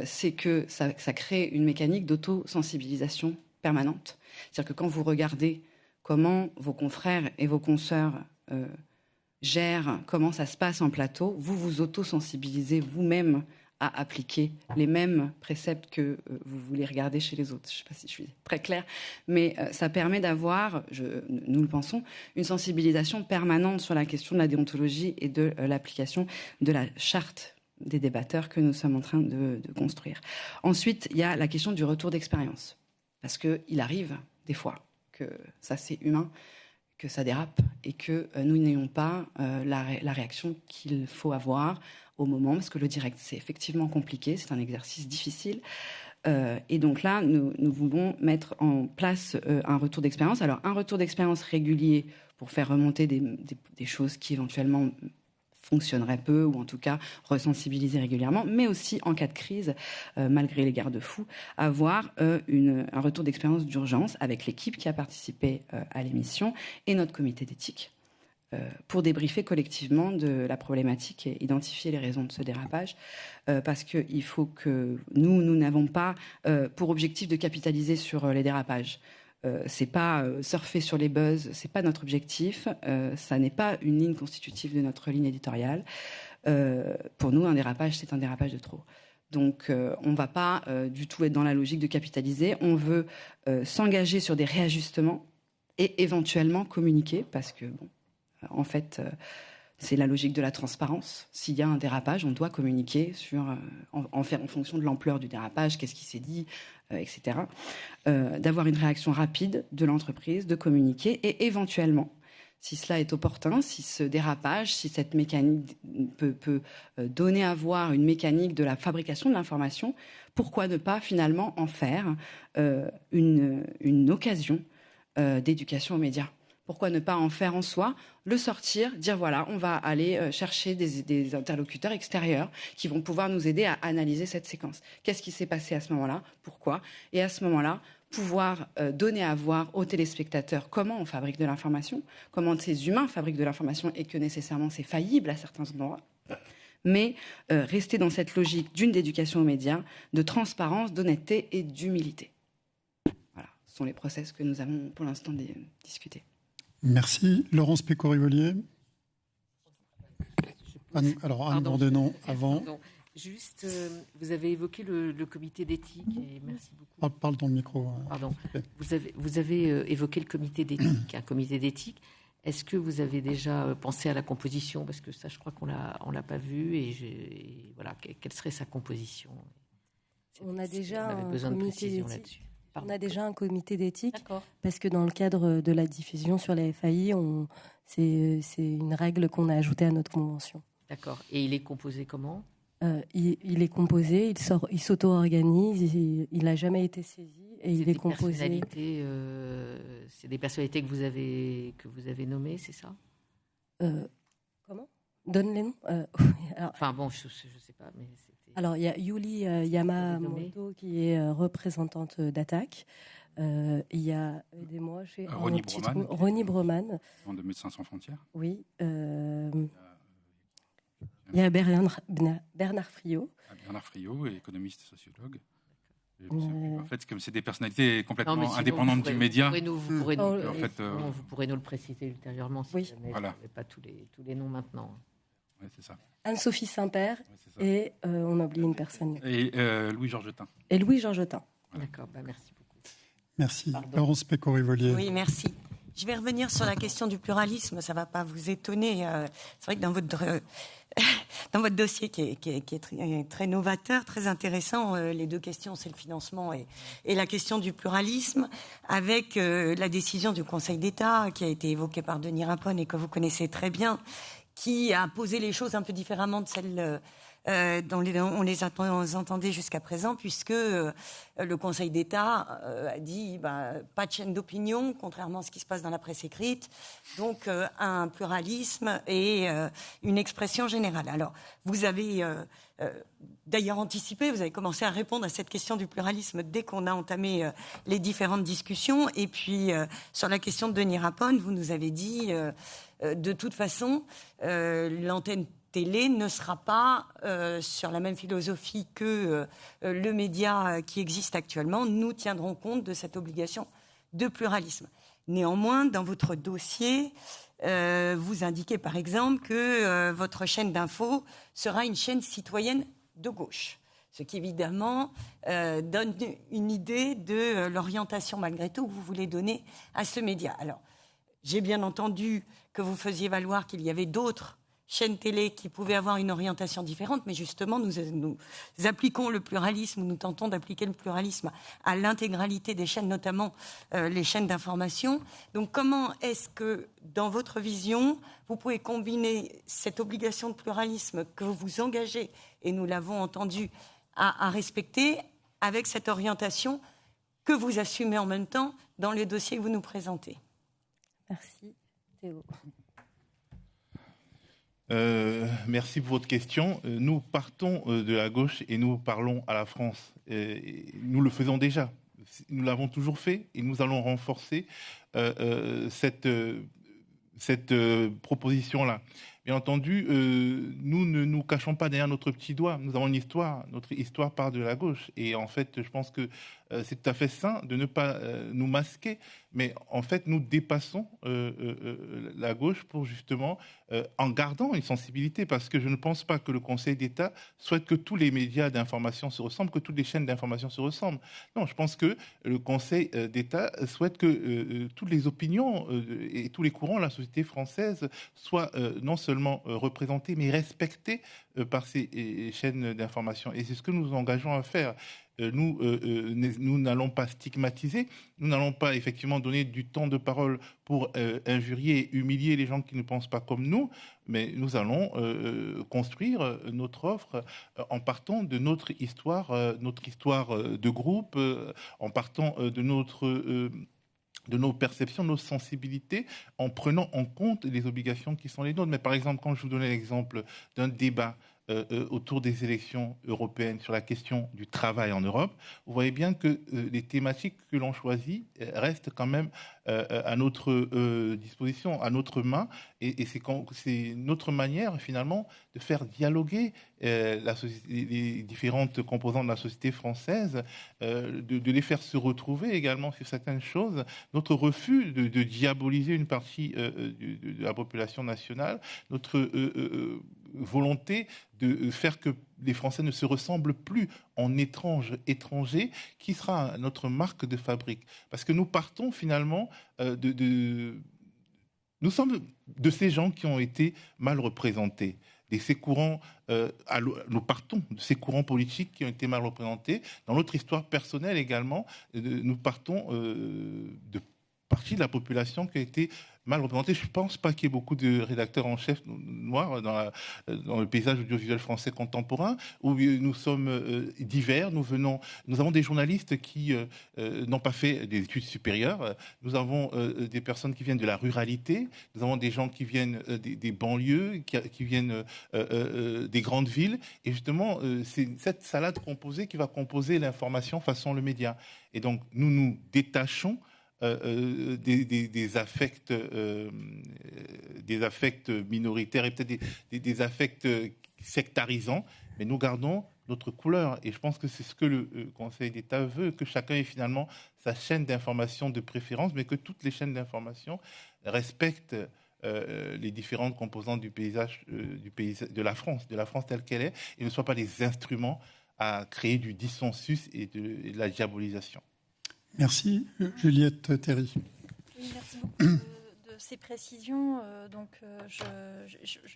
c'est que ça crée une mécanique d'auto-sensibilisation permanente. C'est-à-dire que quand vous regardez comment vos confrères et vos consoeurs gèrent, comment ça se passe en plateau, vous vous auto-sensibilisez vous-même à appliquer les mêmes préceptes que vous voulez regarder chez les autres. Je ne sais pas si je suis très claire, mais ça permet d'avoir, nous le pensons, une sensibilisation permanente sur la question de la déontologie et de l'application de la charte des débatteurs que nous sommes en train de construire. Ensuite, il y a la question du retour d'expérience. Parce qu'il arrive, des fois, que ça c'est humain, que ça dérape et que nous n'ayons pas la réaction qu'il faut avoir au moment, parce que le direct, c'est effectivement compliqué, c'est un exercice difficile. Et donc là, nous voulons mettre en place un retour d'expérience. Alors, un retour d'expérience régulier pour faire remonter des choses qui éventuellement fonctionneraient peu, ou en tout cas resensibiliser régulièrement, mais aussi en cas de crise, malgré les garde-fous, avoir un retour d'expérience d'urgence avec l'équipe qui a participé à l'émission et notre comité d'éthique, pour débriefer collectivement de la problématique et identifier les raisons de ce dérapage, parce qu'il faut que nous n'avons pas pour objectif de capitaliser sur les dérapages. C'est pas surfer sur les buzz, c'est pas notre objectif, ça n'est pas une ligne constitutive de notre ligne éditoriale. Pour nous, un dérapage, c'est un dérapage de trop. Donc, on va pas du tout être dans la logique de capitaliser, on veut s'engager sur des réajustements et éventuellement communiquer, parce que, en fait, c'est la logique de la transparence. S'il y a un dérapage, on doit communiquer en fonction de l'ampleur du dérapage, qu'est-ce qui s'est dit, etc. D'avoir une réaction rapide de l'entreprise, de communiquer, et éventuellement, si cela est opportun, si ce dérapage, si cette mécanique peut donner à voir une mécanique de la fabrication de l'information, pourquoi ne pas finalement en faire une occasion d'éducation aux médias ? Pourquoi ne pas en faire en soi, le sortir, dire voilà, on va aller chercher des interlocuteurs extérieurs qui vont pouvoir nous aider à analyser cette séquence. Qu'est-ce qui s'est passé à ce moment-là ? Pourquoi ? Et à ce moment-là, pouvoir donner à voir aux téléspectateurs comment on fabrique de l'information, comment ces humains fabriquent de l'information et que nécessairement c'est faillible à certains endroits. Mais rester dans cette logique d'une éducation aux médias, de transparence, d'honnêteté et d'humilité. Voilà, ce sont les process que nous avons pour l'instant discutés. Merci. Laurence Péco-Rivolier. Alors, Anne Bordenon, avant. Pardon. Juste, vous avez évoqué le comité d'éthique, et merci beaucoup. Parle dans le micro. Pardon. Vous avez évoqué le comité d'éthique, un comité d'éthique. Est-ce que vous avez déjà pensé à la composition? Parce que ça, je crois qu'on l'a pas vu. Et voilà, quelle serait sa composition? On a déjà avait besoin de précision là-dessus. On a déjà un comité d'éthique, parce que dans le cadre de la diffusion sur les FAI, c'est une règle qu'on a ajoutée à notre convention. D'accord. Et il est composé comment? Il est composé, il s'auto-organise, il n'a jamais été saisi et il est composé. C'est des personnalités que vous avez nommées, c'est ça? Comment? Donne les noms. Enfin bon, je sais pas, mais c'était. Alors il y a Yuli Yamamoto qui est représentante d'Attaque. Il y a, aidez-moi, Ronnie Broman. De Médecins sans frontières. Oui. Il y a Bernard Friot. Bernard Friot, économiste sociologue. En fait, comme c'est des personnalités complètement indépendantes du média. Vous pourrez nous le préciser ultérieurement si jamais vous n'avez pas tous les noms maintenant. Oui, c'est ça. Anne-Sophie Saint-Père et on a oublié une personne. Et Louis Georgetin. Et Louis Georgetin. Voilà. D'accord, merci beaucoup. Merci. Laurence Péco-Rivolier. Oui, merci. Je vais revenir sur la question du pluralisme, ça ne va pas vous étonner. C'est vrai que dans votre dossier qui est très novateur, très intéressant, les deux questions, c'est le financement et la question du pluralisme, avec la décision du Conseil d'État qui a été évoquée par Denis Rapone et que vous connaissez très bien, qui a posé les choses un peu différemment de celles dont on les entendait jusqu'à présent, puisque le Conseil d'État a dit pas de chaîne d'opinion, contrairement à ce qui se passe dans la presse écrite, donc un pluralisme et une expression générale. Alors, vous avez d'ailleurs anticipé, vous avez commencé à répondre à cette question du pluralisme dès qu'on a entamé les différentes discussions, et puis sur la question de Denis Rapone, vous nous avez dit de toute façon, l'antenne télé ne sera pas sur la même philosophie que le média qui existe actuellement. Nous tiendrons compte de cette obligation de pluralisme. Néanmoins, dans votre dossier, vous indiquez par exemple que votre chaîne d'info sera une chaîne citoyenne de gauche. Ce qui évidemment donne une idée de l'orientation malgré tout que vous voulez donner à ce média. Alors, j'ai bien entendu que vous faisiez valoir qu'il y avait d'autres chaînes télé qui pouvaient avoir une orientation différente, mais justement, nous appliquons le pluralisme, nous tentons d'appliquer le pluralisme à l'intégralité des chaînes, notamment les chaînes d'information. Donc, comment est-ce que, dans votre vision, vous pouvez combiner cette obligation de pluralisme que vous vous engagez, et nous l'avons entendu, à respecter, avec cette orientation que vous assumez en même temps dans le dossier que vous nous présentez? Merci. Théo. Merci pour votre question. Nous partons de la gauche et nous parlons à la France. Nous le faisons déjà. Nous l'avons toujours fait et nous allons renforcer cette proposition-là. Bien entendu, nous ne nous cachons pas derrière notre petit doigt. Nous avons une histoire. Notre histoire part de la gauche. Et en fait, je pense que c'est tout à fait sain de ne pas nous masquer. Mais en fait, nous dépassons la gauche pour justement, en gardant une sensibilité, parce que je ne pense pas que le Conseil d'État souhaite que tous les médias d'information se ressemblent, que toutes les chaînes d'information se ressemblent. Non, je pense que le Conseil d'État souhaite que toutes les opinions et tous les courants de la société française soient non seulement représentés, mais respectés par ces chaînes d'information. Et c'est ce que nous nous engageons à faire. Nous n'allons pas stigmatiser, nous n'allons pas effectivement donner du temps de parole pour injurier et humilier les gens qui ne pensent pas comme nous, mais nous allons construire notre offre en partant de notre histoire de groupe, en partant de nos perceptions, nos sensibilités, en prenant en compte les obligations qui sont les nôtres. Mais par exemple, quand je vous donnais l'exemple d'un débat autour des élections européennes sur la question du travail en Europe, vous voyez bien que les thématiques que l'on choisit restent quand même à notre disposition, à notre main, et c'est notre manière finalement de faire dialoguer les différentes composantes de la société française, de les faire se retrouver également sur certaines choses. Notre refus de diaboliser une partie de la population nationale, notre volonté de faire que les Français ne se ressemblent plus en étrangers, qui sera notre marque de fabrique. Parce que nous partons finalement nous sommes de ces gens qui ont été mal représentés. Nous partons de ces courants politiques qui ont été mal représentés. Dans notre histoire personnelle également, nous partons de partie de la population qui a été mal représentée. Je ne pense pas qu'il y ait beaucoup de rédacteurs en chef noirs dans le paysage audiovisuel français contemporain, où nous sommes divers. Nous avons des journalistes qui n'ont pas fait des études supérieures. Nous avons des personnes qui viennent de la ruralité. Nous avons des gens qui viennent des banlieues, qui viennent des grandes villes. Et justement, c'est cette salade composée qui va composer l'information façon le média. Et donc, nous nous détachons des affects minoritaires et peut-être des affects sectarisants, mais nous gardons notre couleur. Et je pense que c'est ce que le Conseil d'État veut, que chacun ait finalement sa chaîne d'information de préférence, mais que toutes les chaînes d'information respectent les différentes composantes du paysage de la France telle qu'elle est, et ne soient pas des instruments à créer du dissensus et de la diabolisation. Merci. Juliette Théry. Oui, merci beaucoup de ces précisions.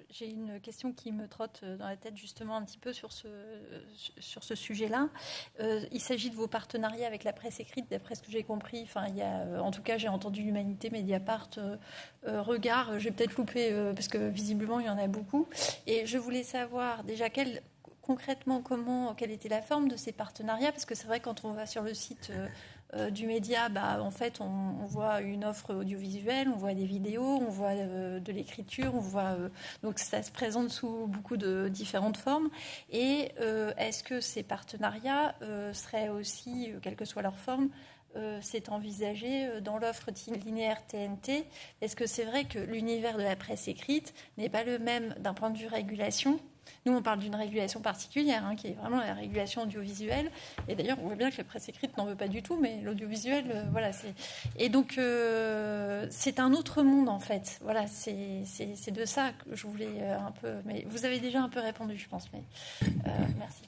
J'ai une question qui me trotte dans la tête justement un petit peu sur ce sujet-là. Il s'agit de vos partenariats avec la presse écrite, d'après ce que j'ai compris. Enfin, en tout cas, j'ai entendu l'Humanité, Mediapart, Regard. J'ai peut-être loupé parce que visiblement, il y en a beaucoup. Et je voulais savoir déjà concrètement quelle était la forme de ces partenariats, parce que c'est vrai quand on va sur le site du média, en fait, on voit une offre audiovisuelle, on voit des vidéos, on voit de l'écriture, on voit donc ça se présente sous beaucoup de différentes formes. Et est-ce que ces partenariats seraient aussi, quelle que soit leur forme, c'est envisagé dans l'offre linéaire TNT? Est-ce que c'est vrai que l'univers de la presse écrite n'est pas le même d'un point de vue régulation? Nous, on parle d'une régulation particulière, qui est vraiment la régulation audiovisuelle. Et d'ailleurs, on voit bien que la presse écrite n'en veut pas du tout, mais l'audiovisuel, voilà. Et donc, c'est un autre monde, en fait. Voilà, c'est de ça que je voulais un peu... Mais vous avez déjà un peu répondu, je pense. Mais merci.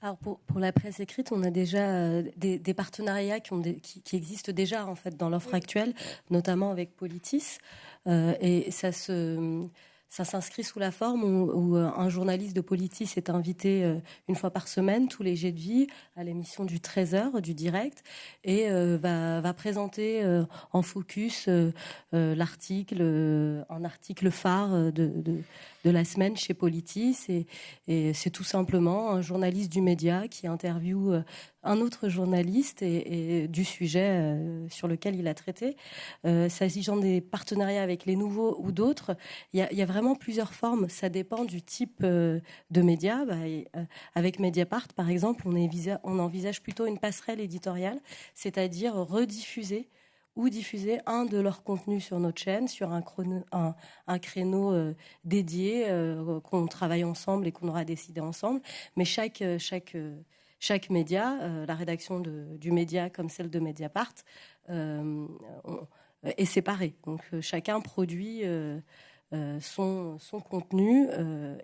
Alors pour la presse écrite, on a déjà des partenariats qui existent déjà en fait dans l'offre actuelle, notamment avec Politis, et ça s'inscrit sous la forme où un journaliste de Politis est invité une fois par semaine, tous les jets de vie, à l'émission du 13h, du direct, et va présenter en focus un article phare de la semaine chez Politis. Et c'est tout simplement un journaliste du média qui interviewe un autre journaliste et du sujet sur lequel il a traité. S'agissant des partenariats avec les nouveaux ou d'autres, il y a vraiment plusieurs formes. Ça dépend du type de média. Avec Mediapart, par exemple, on envisage plutôt une passerelle éditoriale, c'est-à-dire rediffuser ou diffuser un de leurs contenus sur notre chaîne, sur un créneau dédié qu'on travaille ensemble et qu'on aura décidé ensemble. Mais chaque média, la rédaction du média comme celle de Mediapart, est séparée. Donc chacun produit son contenu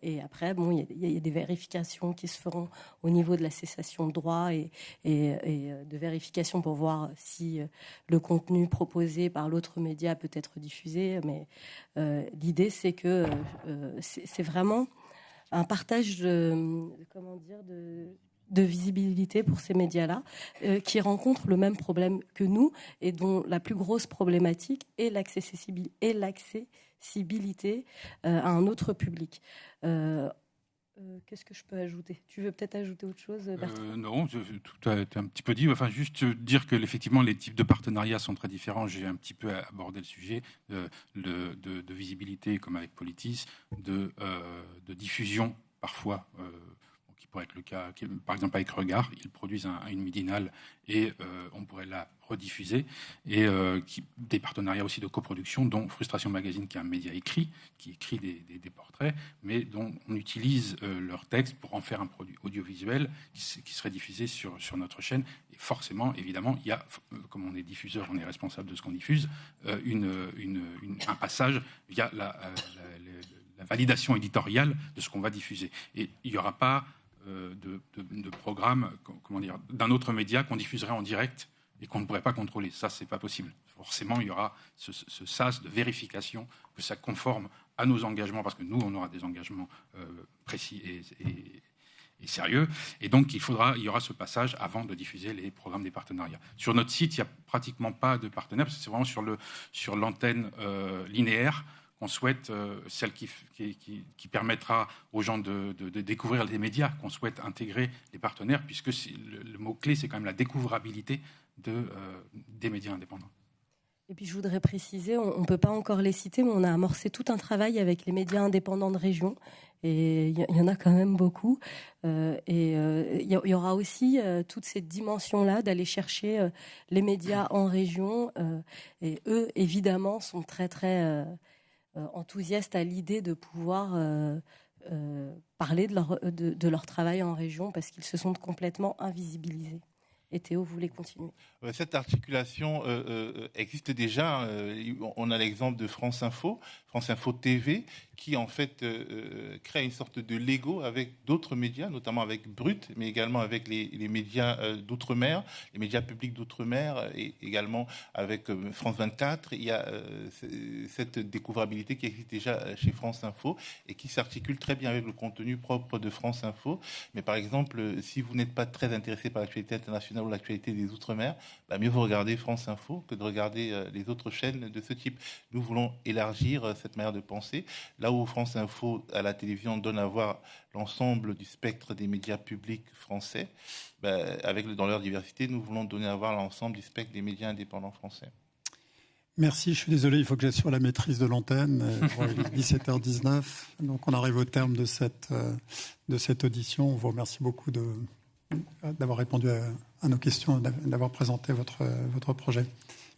et après, il y a des vérifications qui se feront au niveau de la cessation de droit et de vérification pour voir si le contenu proposé par l'autre média peut être diffusé. Mais l'idée, c'est que c'est vraiment un partage de visibilité pour ces médias-là, qui rencontrent le même problème que nous et dont la plus grosse problématique est l'accessibilité à un autre public. Qu'est-ce que je peux ajouter? Tu veux peut-être ajouter autre chose, Bertrand? Non, tout a été un petit peu dit. Enfin, juste dire que effectivement, les types de partenariats sont très différents. J'ai un petit peu abordé le sujet de visibilité, comme avec Politis, de diffusion parfois. Pourrait être le cas, par exemple avec Regard, ils produisent une midinale et on pourrait la rediffuser, et des partenariats aussi de coproduction, dont Frustration Magazine, qui est un média écrit, qui écrit des portraits, mais dont on utilise leurs textes pour en faire un produit audiovisuel qui serait diffusé sur notre chaîne. Et forcément, évidemment, il y a, comme on est diffuseur, on est responsable de ce qu'on diffuse, un passage via validation éditoriale de ce qu'on va diffuser. Et il n'y aura pas de programme, comment dire, d'un autre média qu'on diffuserait en direct et qu'on ne pourrait pas contrôler. Ça, c'est pas possible. Forcément, il y aura ce sas de vérification, que ça conforme à nos engagements, parce que nous, on aura des engagements précis et sérieux. Et donc, il y aura ce passage avant de diffuser les programmes des partenariats. Sur notre site, il n'y a pratiquement pas de partenaires, parce que c'est vraiment sur l'antenne linéaire qu'on souhaite, celle qui permettra aux gens de découvrir les médias, qu'on souhaite intégrer les partenaires, puisque le mot-clé, c'est quand même la découvrabilité des médias indépendants. Et puis je voudrais préciser, on ne peut pas encore les citer, mais on a amorcé tout un travail avec les médias indépendants de région. Et il y en a quand même beaucoup. Il y aura aussi toute cette dimension-là d'aller chercher les médias en région. Et eux, évidemment, sont très, très enthousiastes à l'idée de pouvoir parler de leur travail en région, parce qu'ils se sont complètement invisibilisés. Et Théo voulait continuer. Cette articulation existe déjà. On a l'exemple de France Info TV, qui en fait crée une sorte de Lego avec d'autres médias, notamment avec Brut, mais également avec les médias d'outre-mer, les médias publics d'outre-mer, et également avec France 24. Il y a cette découvrabilité qui existe déjà chez France Info et qui s'articule très bien avec le contenu propre de France Info. Mais par exemple, si vous n'êtes pas très intéressé par l'actualité internationale ou l'actualité des outre-mer, mieux vous regarder France Info que de regarder les autres chaînes de ce type. Nous voulons élargir cette manière de penser. Là où France Info, à la télévision, donne à voir l'ensemble du spectre des médias publics français, dans leur diversité, nous voulons donner à voir l'ensemble du spectre des médias indépendants français. Merci, je suis désolé, il faut que j'assure la maîtrise de l'antenne. Il est 17h19, donc on arrive au terme de cette audition. On vous remercie beaucoup d'avoir répondu à nos questions, d'avoir présenté votre projet.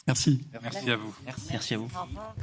Merci. Merci à vous. Merci à vous. Au revoir.